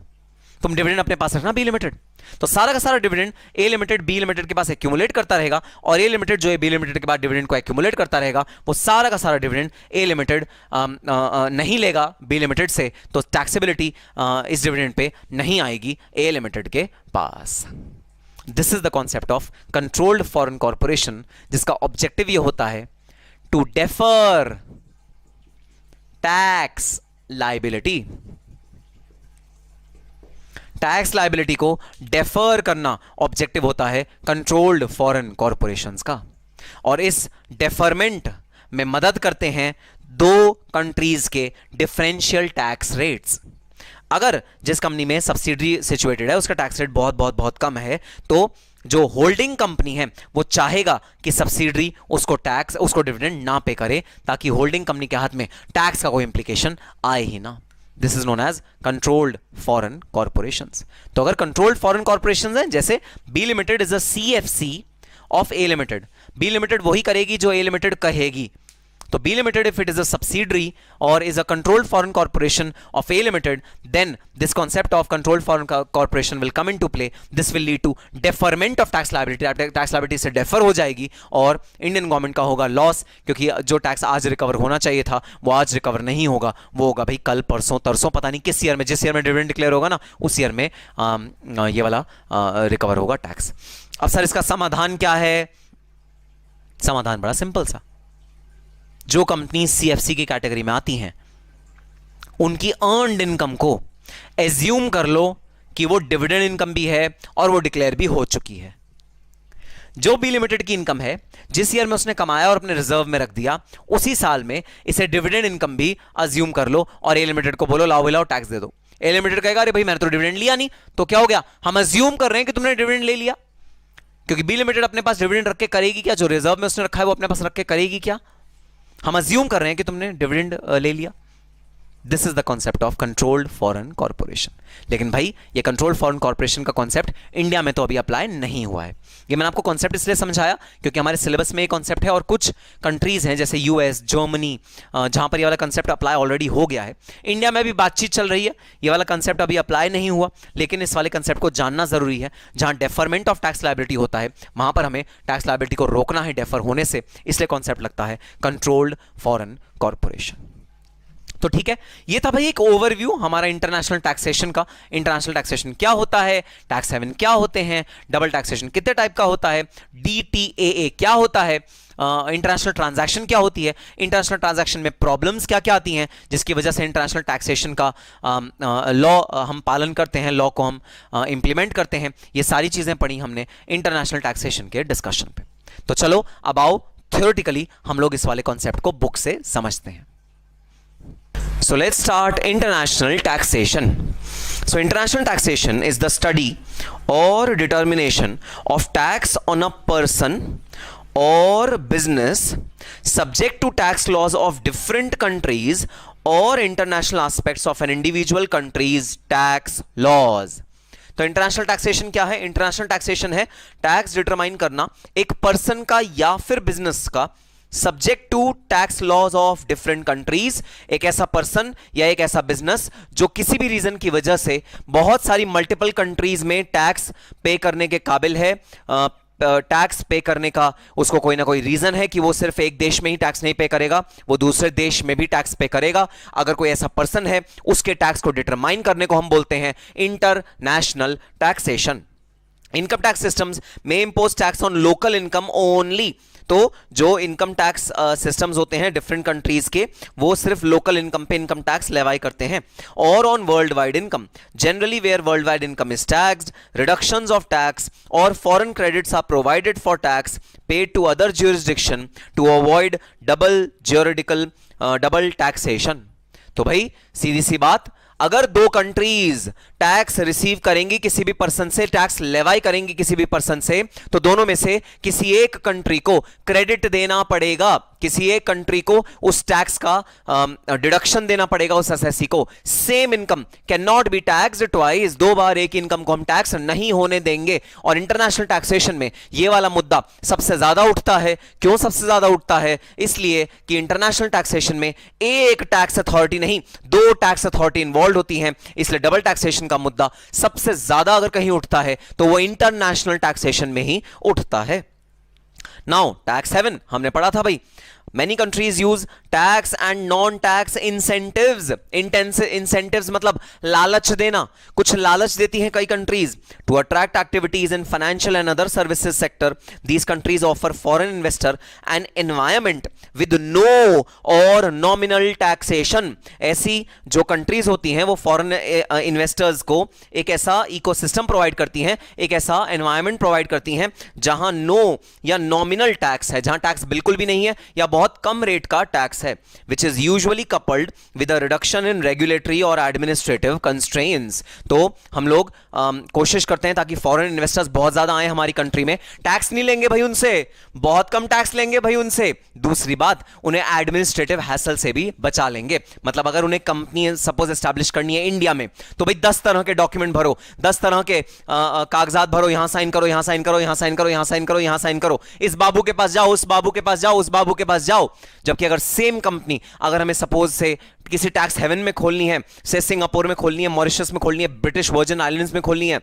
तुम डिविडेंड अपने पास रखना बी लिमिटेड। तो सारा का सारा डिविडेंड ए लिमिटेड बी लिमिटेड के पास एक्यूमुलेट करता रहेगा, और ए लिमिटेड जो है बी लिमिटेड के बाद डिविडेंड को एक्यूमुलेट करता रहेगा। वो सारा का सारा डिविडेंड ए लिमिटेड नहीं लेगा बी लिमिटेड से, तो टैक्सेबिलिटी इस डिविडेंड पे नहीं आएगी ए लिमिटेड के पास। This is the concept of controlled foreign corporation, जिसका ऑब्जेक्टिव ये होता है to defer tax liability. Tax liability को डेफर करना ऑब्जेक्टिव होता है कंट्रोल्ड फॉरेन कॉर्पोरेशंस का, और इस डेफरमेंट में मदद करते हैं दो कंट्रीज के डिफरेंशियल टैक्स रेट्स। अगर जिस कंपनी में सब्सिडरी सिचुएटेड है उसका टैक्स रेट बहुत बहुत बहुत कम है, तो जो होल्डिंग कंपनी है वो चाहेगा कि सब्सिडरी उसको डिविडेंड ना पे करे, ताकि होल्डिंग कंपनी के हाथ में टैक्स का कोई इंप्लीकेशन आए ही ना। This is known as controlled foreign corporations. तो अगर कंट्रोल्ड फॉरेन कॉर्पोरेशंस हैं, जैसे B limited is a CFC of A limited, B limited वही करेगी जो ए लिमिटेड कहेगी। तो B Limited, if it is a subsidiary or is a controlled foreign corporation of A Limited, then this concept of controlled foreign corporation will come into play. This will lead to deferment of tax liability. Tax liability से defer हो जाएगी और Indian government का होगा loss, क्योंकि जो tax आज recover होना चाहिए था वो आज रिकवर नहीं होगा, वो होगा भाई कल परसों तरसों, पता नहीं किस ईयर में, जिस ईयर में डिविडेंड डिक्लेयर होगा ना उस ईयर में ये वाला रिकवर होगा टैक्स। अब सर इसका समाधान क्या है? समाधान बड़ा सिंपल सा, जो कंपनी सीएफसी की कैटेगरी में आती हैं उनकी अर्नड इनकम को एज्यूम कर लो कि वो डिविडेंड इनकम भी है और वो डिक्लेयर भी हो चुकी है। जो बी लिमिटेड की इनकम है, जिस ईयर में उसने कमाया और अपने रिजर्व में रख दिया, उसी साल में इसे डिविडेंड इनकम भी अज्यूम कर लो और ए लिमिटेड को बोलो लाओ लाओ टैक्स दे दो। ए लिमिटेड कहेगा अरे भाई मैंने तो डिविडेंड लिया नहीं, तो क्या हो गया, हम अज्यूम कर रहे हैं कि तुमने डिविडेंड ले लिया, क्योंकि बी लिमिटेड अपने पास डिविडेंड रख के करेगी क्या? जो रिजर्व में उसने रखा है वो अपने पास रख के करेगी क्या? हम अज्यूम कर रहे हैं कि तुमने डिविडेंड ले लिया। This is the concept of controlled foreign corporation. लेकिन भाई ये कंट्रोल्ड फॉरेन कॉर्पोरेशन का कॉन्सेप्ट इंडिया में तो अभी अप्लाई नहीं हुआ है। ये मैंने आपको कॉन्सेप्ट इसलिए समझाया क्योंकि हमारे सिलेबस में ये कॉन्सेप्ट है, और कुछ कंट्रीज हैं जैसे यूएस, जर्मनी, जहां पर ये वाला कंसेप्ट अप्लाई ऑलरेडी हो गया है। इंडिया में भी बातचीत चल रही है, ये वाला कंसेप्ट अभी अप्लाई नहीं हुआ, लेकिन इस वाले कंसेप्ट को जानना जरूरी है। जहां डेफरमेंट ऑफ टैक्स लायबिलिटी होता है वहां पर हमें टैक्स लायबिलिटी को रोकना है डेफर होने से, इसलिए कॉन्सेप्ट लगता है कंट्रोल्ड फॉरेन कॉर्पोरेशन। तो ठीक है, ये था भाई एक ओवरव्यू हमारा इंटरनेशनल टैक्सेशन का। इंटरनेशनल टैक्सेशन क्या होता है, टैक्स हेवन क्या होते हैं, डबल टैक्सेशन कितने टाइप का होता है, डीटीएए क्या होता है, इंटरनेशनल ट्रांजैक्शन क्या होती है, इंटरनेशनल ट्रांजैक्शन में प्रॉब्लम्स क्या क्या आती हैं जिसकी वजह से इंटरनेशनल टैक्सेशन का लॉ हम पालन करते हैं, लॉ को हम इंप्लीमेंट करते हैं। ये सारी चीजें पढ़ी हमने इंटरनेशनल टैक्सेशन के डिस्कशन पे। तो चलो अब आओ थ्योरेटिकली हम लोग इस वाले कॉन्सेप्ट को बुक से समझते हैं। So let's start international taxation. So international taxation is the study or determination of tax on a person or business subject to tax laws of different countries or international aspects of an individual country's tax laws. तो international taxation क्या है? International taxation है tax determine करना एक person का या फिर business का subject to tax laws of different countries. एक ऐसा पर्सन या एक ऐसा बिजनेस जो किसी भी रीजन की वजह से बहुत सारी मल्टीपल कंट्रीज में टैक्स पे करने के काबिल है, टैक्स पे करने का उसको कोई ना कोई रीजन है कि वो सिर्फ एक देश में ही टैक्स नहीं पे करेगा, वो दूसरे देश में भी टैक्स पे करेगा। अगर कोई ऐसा पर्सन है उसके टैक्स को डिटरमाइन करने को हम बोलते हैं international taxation. Income tax systems में impose tax on local income only. तो जो इनकम टैक्स सिस्टम्स होते हैं डिफरेंट कंट्रीज के, वो सिर्फ लोकल इनकम पे इनकम टैक्स लेवाई करते हैं। और on world wide income generally where world wide income is taxed, reductions of tax or foreign credits are provided for tax paid to other jurisdiction to avoid double taxation. तो भाई सीधी सी बात, अगर दो कंट्रीज टैक्स रिसीव करेंगी किसी भी पर्सन से, टैक्स लेवाई करेंगी किसी भी पर्सन से, तो दोनों में से किसी एक कंट्री को क्रेडिट देना पड़ेगा। किसी एक कंट्री को उस टैक्स का डिडक्शन देना पड़ेगा उस एसएससी को। Same income can not be taxed twice, दो बार एक इनकम को हम टैक्स नहीं होने देंगे। और इंटरनेशनल टैक्सेशन में यह वाला मुद्दा सबसे ज्यादा उठता है। क्यों सबसे ज्यादा उठता है? इसलिए कि इंटरनेशनल टैक्सेशन में एक टैक्स अथॉरिटी नहीं, दो टैक्स अथॉरिटी इन्वॉल्व होती हैं, इसलिए डबल टैक्सेशन का मुद्दा सबसे ज्यादा अगर कहीं उठता है तो वो इंटरनेशनल टैक्सेशन में ही उठता है। नाउ टैक्स हेवन हमने पढ़ा था भाई, many countries use tax and non-tax incentives। incentives मतलब लालच देना, कुछ लालच देती हैं कई countries to attract activities in financial and other services sector। these countries offer foreign investor an environment with no or nominal taxation। ऐसी जो countries होती हैं वो foreign investors को एक ऐसा ecosystem provide करती हैं, एक ऐसा environment provide करती हैं जहां no या nominal tax है, जहां tax बिल्कुल भी नहीं है या बहुत कम रेट का टैक्स है, which is usually coupled with a reduction in regulatory और administrative constraints। तो हम लोग कोशिश करते हैं ताकि फॉरेन इन्वेस्टर्स बहुत ज्यादा आए हमारी कंट्री में। टैक्स नहीं लेंगे भाई उनसे, बहुत कम टैक्स लेंगे भाई उनसे। दूसरी बात, उन्हें एडमिनिस्ट्रेटिव हैसल से भी बचा लेंगे। मतलब अगर उन्हें कंपनी सपोज एस्टैब्लिश करनी है इंडिया में, तो भाई 10 तरह के डॉक्यूमेंट भरो, 10 तरह के कागजात भरो, यहां साइन करो, यहां साइन करो, यहां साइन करो, यहां साइन करो, यहां साइन करो, इस बाबू के पास जाओ, उस बाबू के पास जाओ, उस बाबू के पास जाओ। जबकि अगर सेम कंपनी अगर हमें सपोज से किसी टैक्स हेवन में खोलनी है, से सिंगापुर में खोलनी है, मॉरिशस में खोलनी है, ब्रिटिश वर्जिन आइलैंड्स में खोलनी है,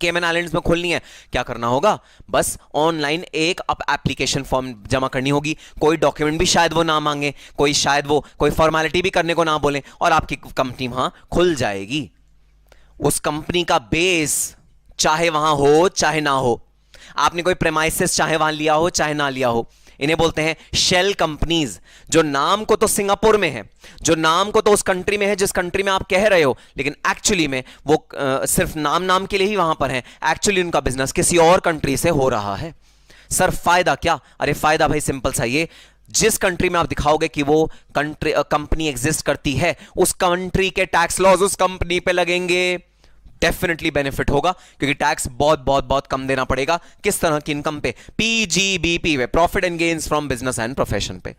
केमन आइलैंड्स में खोलनी है, क्या करना होगा? बस ऑनलाइन एक एप्लीकेशन फॉर्म जमा करनी होगी। कोई डॉक्यूमेंट भी शायद वो ना मांगे, कोई शायद वो कोई फॉर्मेलिटी भी करने को ना बोले, और आपकी कंपनी वहां खुल जाएगी। उस कंपनी का बेस चाहे वहां हो चाहे ना हो, आपने कोई प्रेमाइसिस चाहे वहां लिया हो चाहे ना लिया हो, इन्हें बोलते हैं शेल कंपनीज। जो नाम को तो सिंगापुर में है, जो नाम को तो उस कंट्री में है जिस कंट्री में आप कह रहे हो, लेकिन एक्चुअली में वो सिर्फ नाम के लिए ही वहां पर है। एक्चुअली उनका बिजनेस किसी और कंट्री से हो रहा है। सर फायदा क्या? अरे फायदा भाई सिंपल सा, ये जिस कंट्री में आप दिखाओगे कि वो कंपनी एग्जिस्ट करती है, उस कंट्री के टैक्स लॉज उस कंपनी पे लगेंगे। डेफिनेटली बेनिफिट होगा, क्योंकि टैक्स बहुत बहुत बहुत कम देना पड़ेगा। किस तरह की इनकम पे? पीजीबीपी पे, profit and gains from business and profession पे।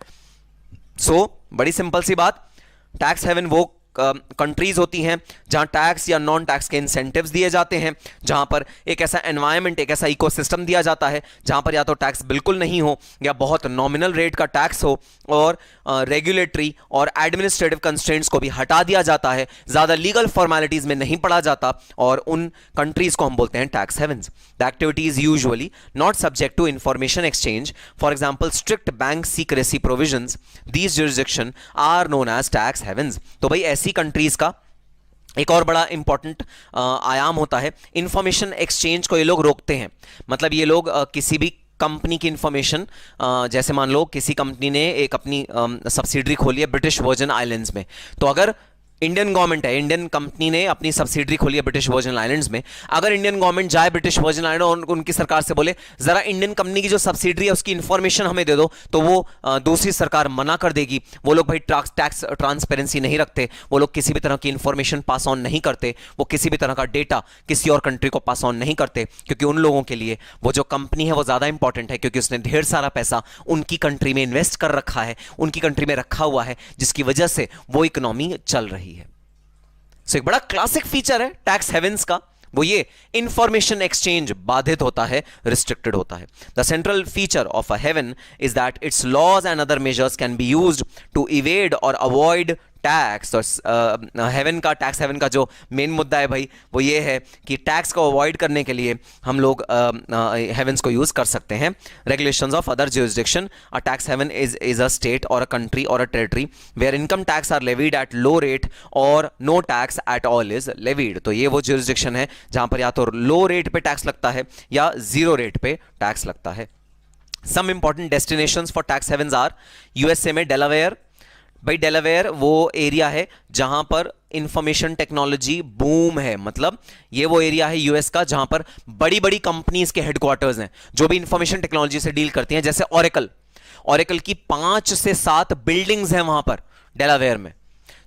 सो बड़ी सिंपल सी बात, टैक्स हेवन वो कंट्रीज होती हैं जहां टैक्स या नॉन टैक्स के इंसेंटिव्स दिए जाते हैं, जहां पर एक ऐसा एनवायरनमेंट, एक ऐसा इकोसिस्टम दिया जाता है जहां पर या तो टैक्स बिल्कुल नहीं हो या बहुत नॉमिनल रेट का टैक्स हो, और रेगुलेटरी और एडमिनिस्ट्रेटिव कंस्ट्रेंट्स को भी हटा दिया जाता है, ज्यादा लीगल फॉर्मेलिटीज में नहीं पड़ा जाता, और उन कंट्रीज को हम बोलते हैं tax havens. The activity is usually not subject to information exchange, for example strict bank secrecy provisions, these jurisdiction are known as tax havens. तो भाई ऐसी कंट्रीज का एक और बड़ा इंपॉर्टेंट आयाम होता है, इंफॉर्मेशन एक्सचेंज को ये लोग रोकते हैं। मतलब ये लोग किसी भी कंपनी की इंफॉर्मेशन, जैसे मान लो किसी कंपनी ने एक अपनी सब्सिडरी खोली है ब्रिटिश वर्जिन आइलैंड्स में, तो अगर इंडियन गवर्नमेंट है, इंडियन कंपनी ने अपनी सब्सिडरी खोली है ब्रिटिश वर्जिन आइलैंड्स में, अगर इंडियन गवर्नमेंट जाए ब्रिटिश वर्जिन आइलैंड और उनकी सरकार से बोले जरा इंडियन कंपनी की जो सब्सिडरी है उसकी इंफॉर्मेशन हमें दे दो, तो वो दूसरी सरकार मना कर देगी। वो लोग भाई टैक्स ट्रांसपेरेंसी नहीं रखते, वो लोग किसी भी तरह की इंफॉर्मेशन पास ऑन नहीं करते, वो किसी भी तरह का डेटा किसी और कंट्री को पास ऑन नहीं करते, क्योंकि उन लोगों के लिए वो जो कंपनी है वो ज्यादा इंपॉर्टेंट है, क्योंकि उसने ढेर सारा पैसा उनकी कंट्री में इन्वेस्ट कर रखा है, उनकी कंट्री में रखा हुआ है, जिसकी वजह से वो इकोनॉमी चल रही है। सो एक बड़ा क्लासिक फीचर है टैक्स हेवन्स का, वो ये इंफॉर्मेशन एक्सचेंज बाधित होता है, रिस्ट्रिक्टेड होता है। The central feature of a haven is that its laws and other measures can be used to evade और अवॉइड टैक्स। और हेवन का, टैक्स हेवन का जो मेन मुद्दा है भाई वो ये है कि टैक्स को अवॉइड करने के लिए हम लोग हेवन्स को यूज कर सकते हैं। Regulations of other jurisdiction, a tax haven is a state or a country or a territory where income tax are levied at low rate or no tax at all is levied. तो ये वो jurisdiction है जहां पर या तो लो rate पे tax लगता है या जीरो रेट पे टैक्स लगता है। Some important destinations for tax havens are USA में डेलावेयर। भाई डेलावेयर वो एरिया है जहां पर इंफॉर्मेशन टेक्नोलॉजी बूम है, मतलब ये वो एरिया है यूएस का जहां पर बड़ी बड़ी कंपनीज के हेडक्वार्टर्स हैं जो भी इंफॉर्मेशन टेक्नोलॉजी से डील करती हैं। जैसे ऑरेकल की 5 से 7 बिल्डिंग्स हैं वहां पर डेलावेयर में।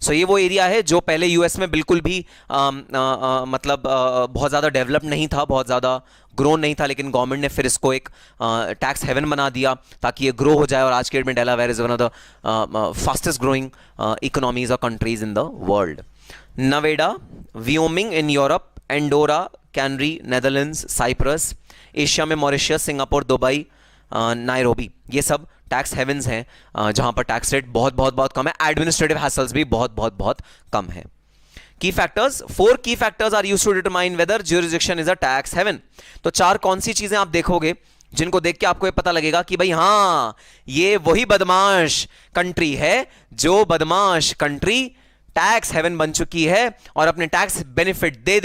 सो ये वो एरिया है जो पहले यूएस में बिल्कुल भी मतलब बहुत ज़्यादा डेवलप नहीं था, बहुत ज़्यादा ग्रो नहीं था, लेकिन गवर्नमेंट ने फिर इसको एक टैक्स हेवन बना दिया ताकि ये ग्रो हो जाए। और आज के डेट में Delaware is one of the fastest growing economies or countries in the world. Nevada, Wyoming in Europe, Andorra, Canary, Netherlands, Cyprus, Asia में मॉरिशस, सिंगापुर, दुबई, नायरोबी, ये सब टैक्स हेवन्स हैं जहां पर टैक्स रेट बहुत बहुत बहुत कम है, एडमिनिस्ट्रेटिव हैसल्स भी बहुत बहुत बहुत कम है। की factors, 4 key factors are used to determine whether jurisdiction is a tax haven. तो 4 कौन सी चीजें आप देखोगे जिनको देख के आपको ये पता लगेगा कि भाई हाँ, ये वही बदमाश कंट्री है जो बदमाश कंट्री टैक्स हेवन बन चुकी है और अपने टैक्स बेनिफिट दे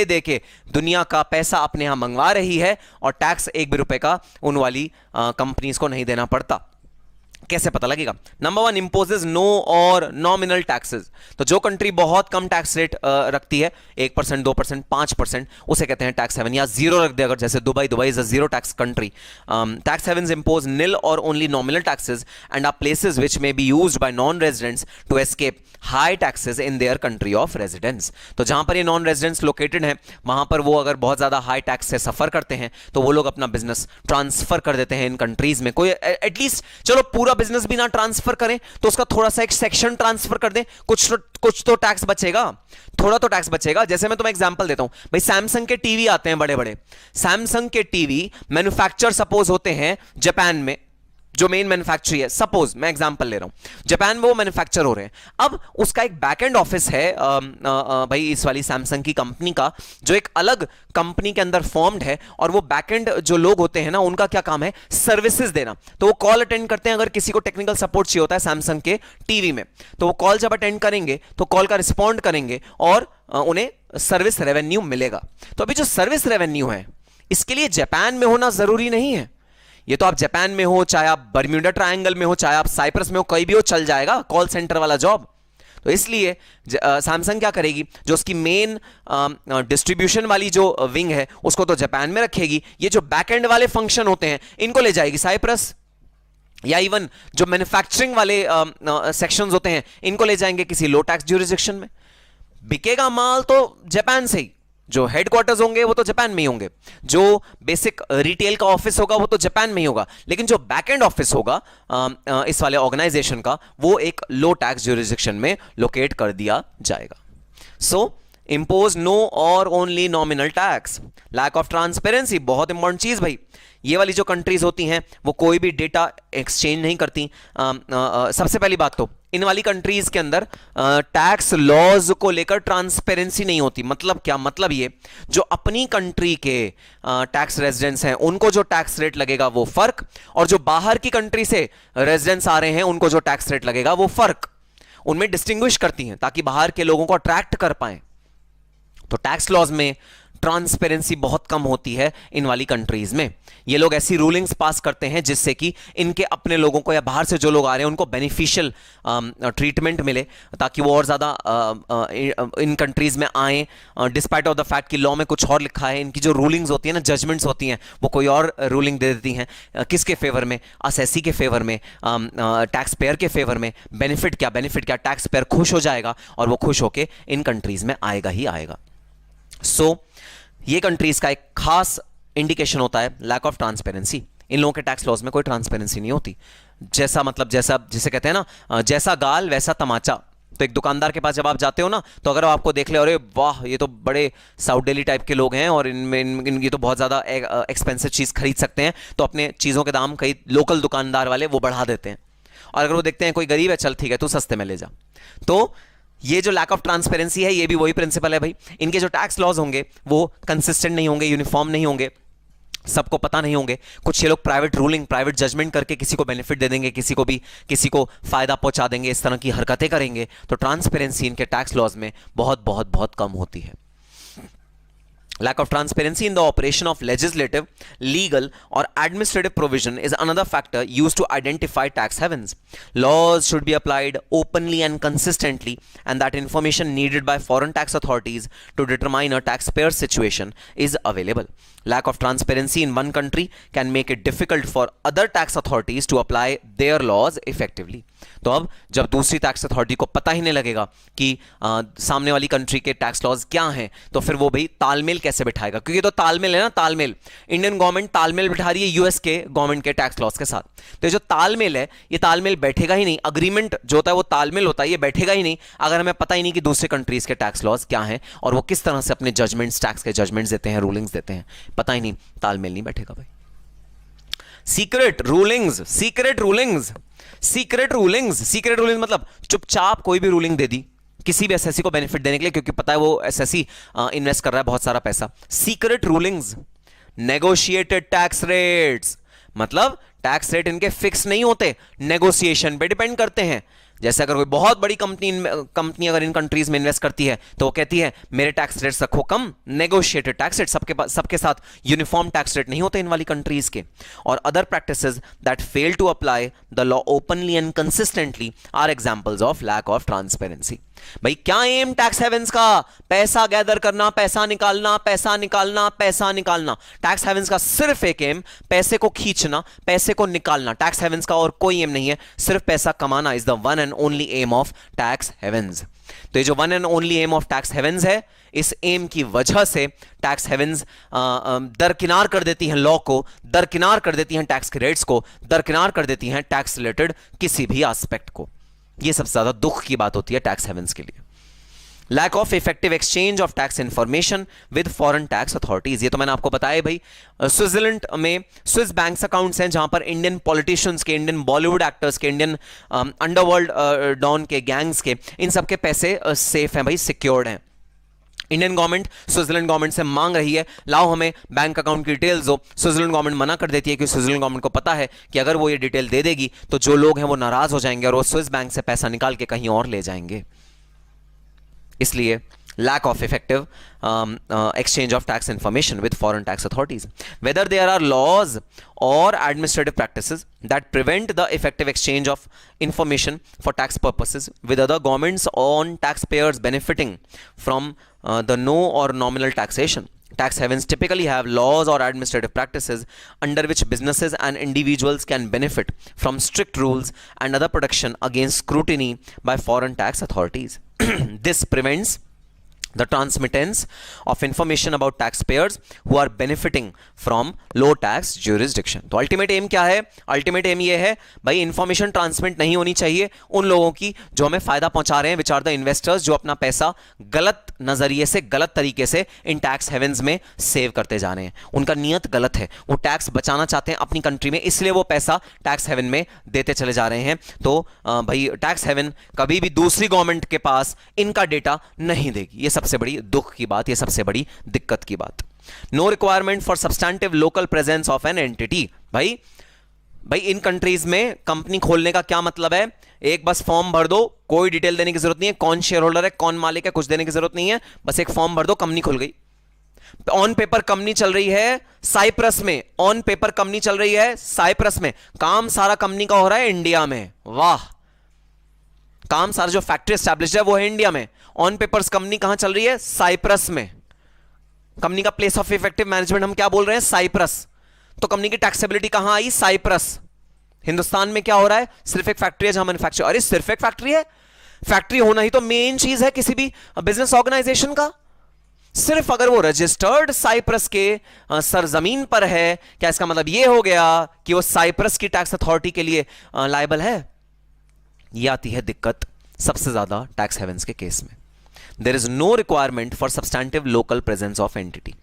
दे के दुनिया का पैसा अपने यहां मंगवा रही है और टैक्स एक भी रुपए का उन वाली कंपनीज को नहीं देना पड़ता। कैसे पता लगेगा? Number 1, imposes no or nominal taxes. तो जो कंट्री बहुत कम टैक्स रेट रखती है, 1%, 2%, 5%, उसे कहते हैं टैक्स हेवन, या जीरो रख दे अगर, जैसे Dubai is a zero tax country. Tax havens impose nil or only nominal taxes and are places which may be used by non residents to escape high taxes in their country of residence. तो जहां पर ये non residents located हैं, वहां पर वो अगर बहुत ज्यादा हाई टैक्स से सफर करते हैं तो वो लोग अपना बिजनेस ट्रांसफर कर देते हैं इन कंट्रीज में। कोई एटलीस्ट चलो पूरा बिजनेस भी ना ट्रांसफर करें तो उसका थोड़ा सा एक सेक्शन ट्रांसफर कर दें, कुछ तो टैक्स बचेगा, थोड़ा तो टैक्स बचेगा। जैसे मैं तुम्हें एग्जांपल देता हूं, भाई सैमसंग के टीवी आते हैं बड़े बड़े, सैमसंग के टीवी मैन्युफैक्चर सपोज होते हैं जापान में, जो मेन मैन्युफैक्चरी है, सपोज मैं एग्जांपल ले रहा हूं, जापान में वो मैन्युफैक्चर हो रहे हैं। अब उसका एक बैकएंड ऑफिस है भाई इस वाली सैमसंग की कंपनी का, जो एक अलग कंपनी के अंदर फॉर्म्ड है, और वो बैकएंड जो लोग होते हैं ना, उनका क्या काम है? सर्विसेज देना। तो वो कॉल अटेंड करते हैं, अगर किसी को टेक्निकल सपोर्ट चाहिए होता है सैमसंग के टीवी में, तो वो कॉल जब अटेंड करेंगे तो कॉल का रिस्पॉन्ड करेंगे और उन्हें सर्विस रेवेन्यू मिलेगा। तो अभी जो सर्विस रेवेन्यू है, इसके लिए जापान में होना जरूरी नहीं है। ये तो आप जापान में हो, चाहे आप बर्म्यूडा ट्रायंगल में हो, चाहे आप साइप्रस में हो, कहीं भी हो, चल जाएगा कॉल सेंटर वाला जॉब। तो इसलिए सैमसंग क्या करेगी, जो उसकी मेन डिस्ट्रीब्यूशन वाली जो विंग है उसको तो जापान में रखेगी, ये जो बैकएंड वाले फंक्शन होते हैं इनको ले जाएगी साइप्रस, या इवन जो मैन्युफैक्चरिंग वाले सेक्शंस होते हैं इनको ले जाएंगे किसी लो टैक्स ज्यूरिसडिक्शन में। बिकेगा माल तो जापान से ही, जो हेडक्वार्टर्स होंगे वो तो जापान में ही होंगे, जो बेसिक रिटेल का ऑफिस होगा वो तो जापान में ही होगा, लेकिन जो बैकएंड ऑफिस होगा इस वाले ऑर्गेनाइजेशन का, वो एक लो टैक्स ज्यूरिसडिक्शन में लोकेट कर दिया जाएगा। सो इंपोज नो और only nominal tax. Lack of transparency, बहुत इंपॉर्टेंट चीज भाई। ये वाली जो कंट्रीज होती हैं वो कोई भी डेटा एक्सचेंज नहीं करती। सबसे पहली बात तो इन वाली कंट्रीज के अंदर टैक्स लॉज को लेकर ट्रांसपेरेंसी नहीं होती। मतलब क्या? मतलब ये जो अपनी कंट्री के टैक्स रेजिडेंट्स हैं उनको जो टैक्स रेट लगेगा वो फर्क, और जो बाहर की कंट्री से रेजिडेंट्स आ रहे हैं उनको जो टैक्स रेट लगेगा वो फर्क, उनमें डिस्टिंग्विश करती हैं ताकि बाहर के लोगों को अट्रैक्ट कर पाएं। तो टैक्स लॉज में ट्रांसपेरेंसी बहुत कम होती है इन वाली कंट्रीज में। ये लोग ऐसी रूलिंग्स पास करते हैं जिससे कि इनके अपने लोगों को या बाहर से जो लोग आ रहे हैं उनको बेनिफिशियल ट्रीटमेंट मिले, ताकि वो और ज़्यादा इन कंट्रीज में आए, डिस्पाइट ऑफ द फैक्ट कि लॉ में कुछ और लिखा है। इनकी जो रूलिंग्स होती है ना, जजमेंट्स होती हैं, वो कोई और रूलिंग दे देती हैं। किसके फेवर में? असेसी के फेवर में, टैक्स पेयर के फेवर में। बेनिफिट क्या? टैक्स पेयर खुश हो जाएगा और वो खुश होकर इन कंट्रीज में आएगा ही आएगा। सो ये कंट्रीज का एक खास इंडिकेशन होता है लैक ऑफ ट्रांसपेरेंसी। इन लोगों के टैक्स लॉज में कोई ट्रांसपेरेंसी नहीं होती। जैसा जिसे कहते हैं ना, जैसा गाल वैसा तमाचा। तो एक दुकानदार के पास जब आप जाते हो ना, तो अगर वो आपको देख ले, अरे वाह ये तो बड़े साउथ दिल्ली टाइप के लोग हैं और इनमें ये तो बहुत ज़्यादा एक्सपेंसिव चीज़ खरीद सकते हैं, तो अपने चीज़ों के दाम कई लोकल दुकानदार वाले वो बढ़ा देते हैं। और अगर वो देखते हैं कोई गरीब है, चल ठीक है तू सस्ते में ले जा। तो ये जो लैक ऑफ ट्रांसपेरेंसी है, ये भी वही प्रिंसिपल है भाई। इनके जो टैक्स लॉज होंगे वो कंसिस्टेंट नहीं होंगे, यूनिफॉर्म नहीं होंगे, सबको पता नहीं होंगे। कुछ ये लोग प्राइवेट रूलिंग, प्राइवेट जजमेंट करके किसी को बेनिफिट दे देंगे, किसी को फायदा पहुंचा देंगे, इस तरह की हरकतें करेंगे। तो ट्रांसपेरेंसी इनके टैक्स लॉज में बहुत बहुत बहुत कम होती है। Lack of transparency in the operation of legislative, legal, or administrative provision is another factor used to identify tax havens. Laws should be applied openly and consistently, and that information needed by foreign tax authorities to determine a taxpayer's situation is available. Lack of transparency in one country can make it difficult for other tax authorities to apply their laws effectively. तो अब जब दूसरी tax authority को पता ही नहीं लगेगा कि सामने वाली कंट्री के टैक्स लॉज क्या हैं, तो फिर वो भाई तालमेल कैसे बिठाएगा? क्योंकि तो तालमेल है ना, तालमेल। इंडियन गवर्नमेंट तालमेल बिठा रही है यूएस के गवर्नमेंट के टैक्स लॉज के साथ, तो ये जो तालमेल है, ये तालमेल बैठेगा ही नहीं। अग्रीमेंट जो होता है वो तालमेल होता है, ये बैठेगा ही नहीं अगर हमें पता ही नहीं कि दूसरे कंट्रीज के टैक्स लॉज क्या हैं और वो किस तरह से अपने जजमेंट्स, टैक्स के जजमेंट्स देते हैं, रूलिंग्स देते हैं, पता ही नहीं, तालमेल नहीं बैठेगा भाई। Secret rulings, secret rulings, secret rulings, secret rulings मतलब चुपचाप कोई भी रूलिंग दे दी किसी भी एसएससी को बेनिफिट देने के लिए, क्योंकि पता है वो एसएससी इन्वेस्ट कर रहा है बहुत सारा पैसा। Secret rulings. Negotiated tax rates मतलब टैक्स रेट इनके फिक्स नहीं होते, नेगोशिएशन पे डिपेंड करते हैं। जैसे अगर कोई बहुत बड़ी कंपनी अगर इन कंट्रीज में इन्वेस्ट करती है तो वो कहती है मेरे टैक्स रेट्स रखो कम, नेगोशिएटेड टैक्स रेट। सबके साथ यूनिफॉर्म टैक्स रेट नहीं होते इन वाली कंट्रीज के। और other practices that fail to apply the law openly and consistently are examples of lack of transparency. भाई क्या एम टैक्स हेवेंस का? पैसा गैदर करना, पैसा निकालना, पैसा निकालना, पैसा निकालना। टैक्स हेवेंस का सिर्फ एक एम पैसे को खींचना, पैसे को निकालना। टैक्स हेवेंस का और कोई एम नहीं है, सिर्फ पैसा कमाना is the one and only aim of tax havens. तो ये जो one and only aim of tax havens है, इस एम की वजह से टैक्स हेवेंस दरकिनार कर देती हैं लॉ को, दरकिनार कर देती हैं टैक्स के रेट्स को, दरकिनार कर देती हैं टैक्स रिलेटेड किसी भी एस्पेक्ट को। ये सबसे ज्यादा दुख की बात होती है टैक्स हेवेंस के लिए। Lack of effective exchange of tax information with foreign tax authorities. ये तो मैंने आपको बताया भाई। स्विट्जरलैंड में स्विस बैंक अकाउंट्स हैं जहां पर इंडियन पॉलिटिशियंस के, इंडियन बॉलीवुड एक्टर्स के, इंडियन अंडरवर्ल्ड डॉन के, गैंग्स के, इन सब के पैसे सेफ हैं भाई, सिक्योर्ड हैं। इंडियन गवर्नमेंट स्विट्जरलैंड गवर्नमेंट से मांग रही है लाओ हमें बैंक अकाउंट की डिटेल्स दो। स्विट्जरलैंड गवर्नमेंट मना कर देती है कि स्विट्जरलैंड गवर्नमेंट को पता है कि अगर वो ये डिटेल दे देगी तो जो लोग हैं वो नाराज हो जाएंगे और वो स्विस बैंक से पैसा निकाल के कहीं और ले जाएंगे। इसलिए lack of effective exchange of tax information with foreign tax authorities. Whether there are laws or administrative practices that prevent the effective exchange of information for tax purposes with other governments on taxpayers benefiting from the no or nominal taxation. Tax havens typically have laws or administrative practices under which businesses and individuals can benefit from strict rules and other protection against scrutiny by foreign tax authorities. This prevents the transmittance of information about taxpayers who are benefiting from low tax jurisdiction. तो ultimate aim क्या है? Ultimate aim ये है भाई, information transmit नहीं होनी चाहिए उन लोगों की जो हमें फायदा पहुंचा रहे हैं, विच आर द इन्वेस्टर्स, जो अपना पैसा गलत नजरिए से, गलत तरीके से इन टैक्स हेवेंस में सेव करते जा रहे हैं। उनका नियत गलत है, वो टैक्स बचाना चाहते हैं अपनी कंट्री में, इसलिए वो पैसा टैक्स हेवन में देते चले जा रहे हैं। तो भाई टैक्स हेवन कभी भी दूसरी गवर्नमेंट के पास इनका डेटा नहीं देगी। ये सबसे बड़ी दुख की बात, ये सबसे बड़ी दिक्कत की बात। No requirement for substantive local presence of an entity. भाई इन कंट्रीज में कंपनी खोलने का क्या मतलब है? एक बस फॉर्म भर दो, कोई डिटेल देने की जरूरत नहीं है, कौन शेयर होल्डर है, कौन मालिक है, कुछ देने की जरूरत नहीं है, बस एक फॉर्म भर दो, कंपनी खुल गई। ऑन पेपर कंपनी चल रही है साइप्रस में, ऑन पेपर कंपनी चल रही है साइप्रस में, काम सारा कंपनी का हो रहा है इंडिया में। वाह, काम सारा जो फैक्ट्री एस्टैब्लिश है वो है इंडिया में, ऑन पेपर्स कंपनी कहां चल रही है? साइप्रस में। कंपनी का प्लेस ऑफ इफेक्टिव मैनेजमेंट हम क्या बोल रहे हैं? साइप्रस। तो कंपनी की टैक्सेबिलिटी कहां आई? साइप्रस। हिंदुस्तान में क्या हो रहा है? सिर्फ एक फैक्ट्री है जहां मैन्युफैक्चर। अरे सिर्फ एक फैक्ट्री है? फैक्ट्री होना ही तो मेन चीज है किसी भी बिजनेस ऑर्गेनाइजेशन का। सिर्फ अगर वो रजिस्टर्ड साइप्रस के सरजमीन पर है, क्या इसका मतलब ये हो गया कि वो साइप्रस की टैक्स अथॉरिटी के लिए लायबल है? ये आती है दिक्कत सबसे ज्यादा टैक्स हेवेंस के केस में। There is no requirement for substantive local presence of entity.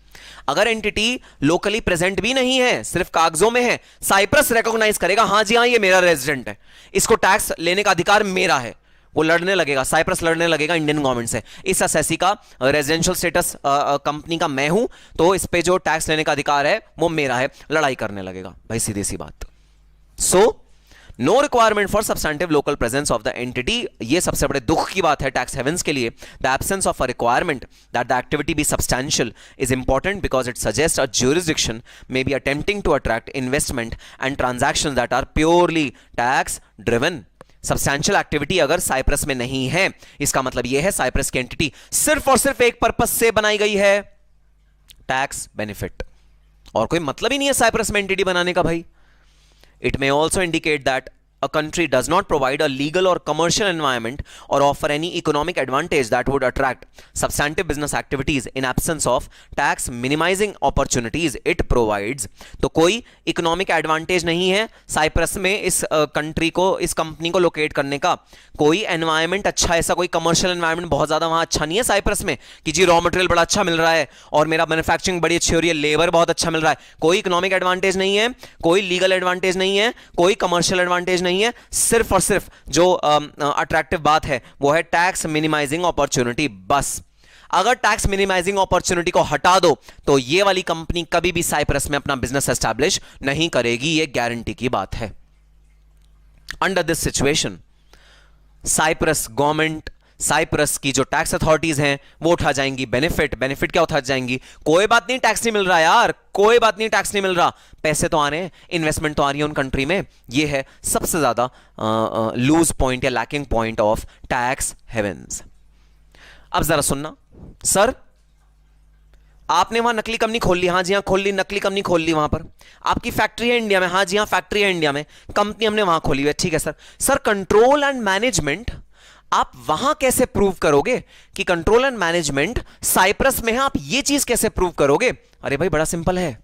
अगर एंटिटी लोकली प्रेजेंट भी नहीं है, सिर्फ कागजों में है, साइप्रस रिकॉग्नाइज करेगा हाँ जी हाँ ये मेरा रेजिडेंट है, इसको टैक्स लेने का अधिकार मेरा है, वो लड़ने लगेगा, साइप्रस लड़ने लगेगा इंडियन गवर्नमेंट से, इस एसएससी का रेजिडेंशियल स्टेटस कंपनी का मैं हूं, तो इस पे जो टैक्स लेने का अधिकार है वो मेरा है, लड़ाई करने लगेगा भाई, सीधी सी बात। So no requirement for substantive local presence of the entity. ये सबसे बड़े दुख की बात है टैक्स हेवेंस के लिए। The absence of a requirement that the activity be substantial is important because it suggest a jurisdiction may be attempting to attract investment and transactions that are purely tax driven. Substantial activity अगर Cyprus में नहीं है, इसका मतलब यह है Cyprus की entity सिर्फ और सिर्फ एक पर्पस से बनाई गई है, टैक्स बेनिफिट, और कोई मतलब ही नहीं है साइप्रस में एंटिटी बनाने का भाई। It may also indicate that a country does not provide a legal or commercial environment or offer any economic advantage that would attract substantive business activities in absence of tax minimizing opportunities it provides। तो कोई economic advantage नहीं है Cyprus में इस country को, इस company को locate करने का। कोई एनवायरमेंट अच्छा, ऐसा कोई कमर्शियल एनवायरमेंट बहुत ज्यादा वहां अच्छा नहीं है साइप्रस में कि जी रॉ मटेरियल बड़ा अच्छा मिल रहा है और मेरा मैन्युफैक्चरिंग बड़ी अच्छी हो रही है, लेबर बहुत अच्छा मिल रहा है। कोई इकोनॉमिक एडवांटेज नहीं है, कोई लीगल एडवांटेज नहीं है, कोई कमर्शियल एडवांटेज नहीं है। सिर्फ और सिर्फ जो अट्रैक्टिव बात है वो है टैक्स मिनिमाइजिंग अपॉर्चुनिटी। बस अगर टैक्स मिनिमाइजिंग अपॉर्चुनिटी को हटा दो तो ये वाली कंपनी कभी भी साइप्रस में अपना बिजनेस एस्टैब्लिश नहीं करेगी, ये गारंटी की बात है। Under this situation Cyprus government, Cyprus की जो टैक्स अथॉरिटीज हैं वो उठा जाएंगी बेनिफिट क्या उठा जाएंगी? कोई बात नहीं, टैक्स नहीं मिल रहा यार, कोई बात नहीं, टैक्स नहीं मिल रहा, पैसे तो आ रहे हैं, इन्वेस्टमेंट तो आ रही है उन कंट्री में। ये है सबसे ज्यादा लूज पॉइंट या lacking point of tax heaven's. अब जरा सुनना, सर आपने वहां नकली कंपनी खोल ली, हाँ जी हाँ खोल ली, नकली कंपनी खोल ली वहां पर, आपकी फैक्ट्री है इंडिया में, हाँ जी हाँ फैक्ट्री है इंडिया में, कंपनी हमने वहां खोली हुई है, ठीक है sir. Sir control and management आप वहां कैसे प्रूव करोगे कि कंट्रोल एंड मैनेजमेंट साइप्रस में है? आप ये चीज कैसे प्रूव करोगे? अरे भाई बड़ा सिंपल है,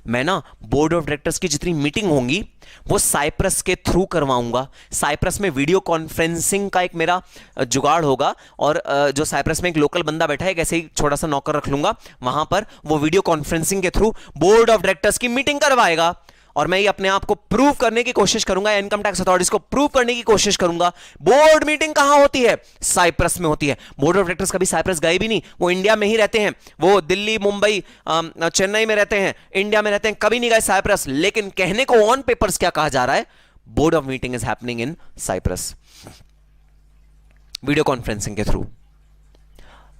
मैं ना बोर्ड ऑफ डायरेक्टर्स की जितनी मीटिंग होंगी वो साइप्रस के थ्रू करवाऊंगा। साइप्रस में वीडियो कॉन्फ्रेंसिंग का एक मेरा जुगाड़ होगा और जो साइप्रस में एक लोकल बंदा बैठा है, ऐसे ही छोटा सा नौकर रख लूंगा, वहां पर वो वीडियो कॉन्फ्रेंसिंग के थ्रू बोर्ड ऑफ डायरेक्टर्स की मीटिंग करवाएगा और मैं ये अपने आप को प्रूव करने की कोशिश करूंगा, इनकम टैक्स अथॉरिटीज को प्रूव करने की कोशिश करूंगा। बोर्ड मीटिंग कहां होती है? साइप्रस में होती है। बोर्ड ऑफ डायरेक्टर्स कभी साइप्रस गए भी नहीं, वो इंडिया में ही रहते हैं, वो दिल्ली मुंबई चेन्नई में रहते हैं, इंडिया में रहते हैं, कभी नहीं गए साइप्रस। लेकिन कहने को ऑन पेपर्स क्या कहा जा रहा है? Board of meeting is happening in Cyprus, video conferencing के थ्रू।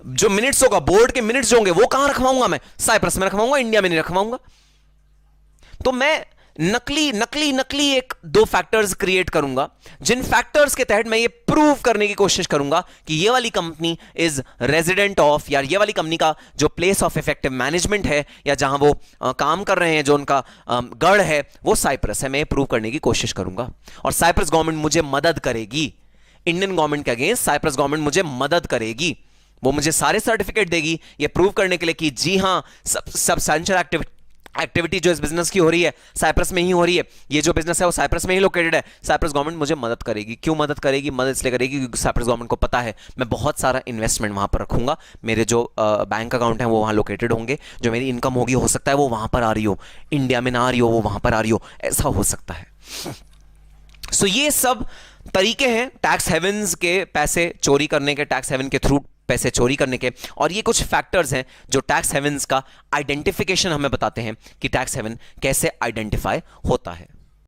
जो मिनट्स होगा, बोर्ड के मिनट्स जो होंगे वो कहां रखवाऊंगा? मैं साइप्रस में रखवाऊंगा, इंडिया में नहीं रखवाऊंगा। तो मैं नकली एक दो फैक्टर्स क्रिएट करूंगा, जिन फैक्टर्स के तहत मैं ये प्रूव करने की कोशिश करूंगा कि ये वाली कंपनी इज रेजिडेंट ऑफ, या ये वाली कंपनी का जो प्लेस ऑफ इफेक्टिव मैनेजमेंट है या जहां वो काम कर रहे हैं, जो उनका गढ़ है, वो साइप्रस है। मैं ये प्रूव करने की कोशिश करूंगा और साइप्रस गवर्नमेंट मुझे मदद करेगी। इंडियन गवर्नमेंट के अगेंस्ट साइप्रस गवर्नमेंट मुझे मदद करेगी, वो मुझे सारे सर्टिफिकेट देगी ये प्रूव करने के लिए कि जी हां सब्सटेंशियल एक्टिविटी जो इस बिजनेस की हो रही है साइप्रस में ही हो रही है, ये जो बिजनेस है वो साइप्रस में ही लोकेटेड है। साइप्रस गवर्नमेंट मुझे मदद करेगी। क्यों मदद करेगी? मदद इसलिए करेगी क्योंकि साइप्रस गवर्नमेंट को पता है मैं बहुत सारा इन्वेस्टमेंट वहां पर रखूंगा, मेरे जो बैंक अकाउंट है वो वहां लोकेटेड होंगे, जो मेरी इनकम होगी हो सकता है वो वहां पर आ रही हो, इंडिया में ना आ रही हो, वो वहां पर आ रही हो, ऐसा हो सकता है। सो ये सब तरीके हैं टैक्स हेवन्स के पैसे चोरी करने के, टैक्स हेवन के थ्रू पैसे चोरी करने के, और ये कुछ फैक्टर्स हैं जो टैक्स हेवन्स का आइडेंटिफिकेशन हमें बताते हैं कि टैक्स हेवन कैसे आइडेंटिफाई होता है।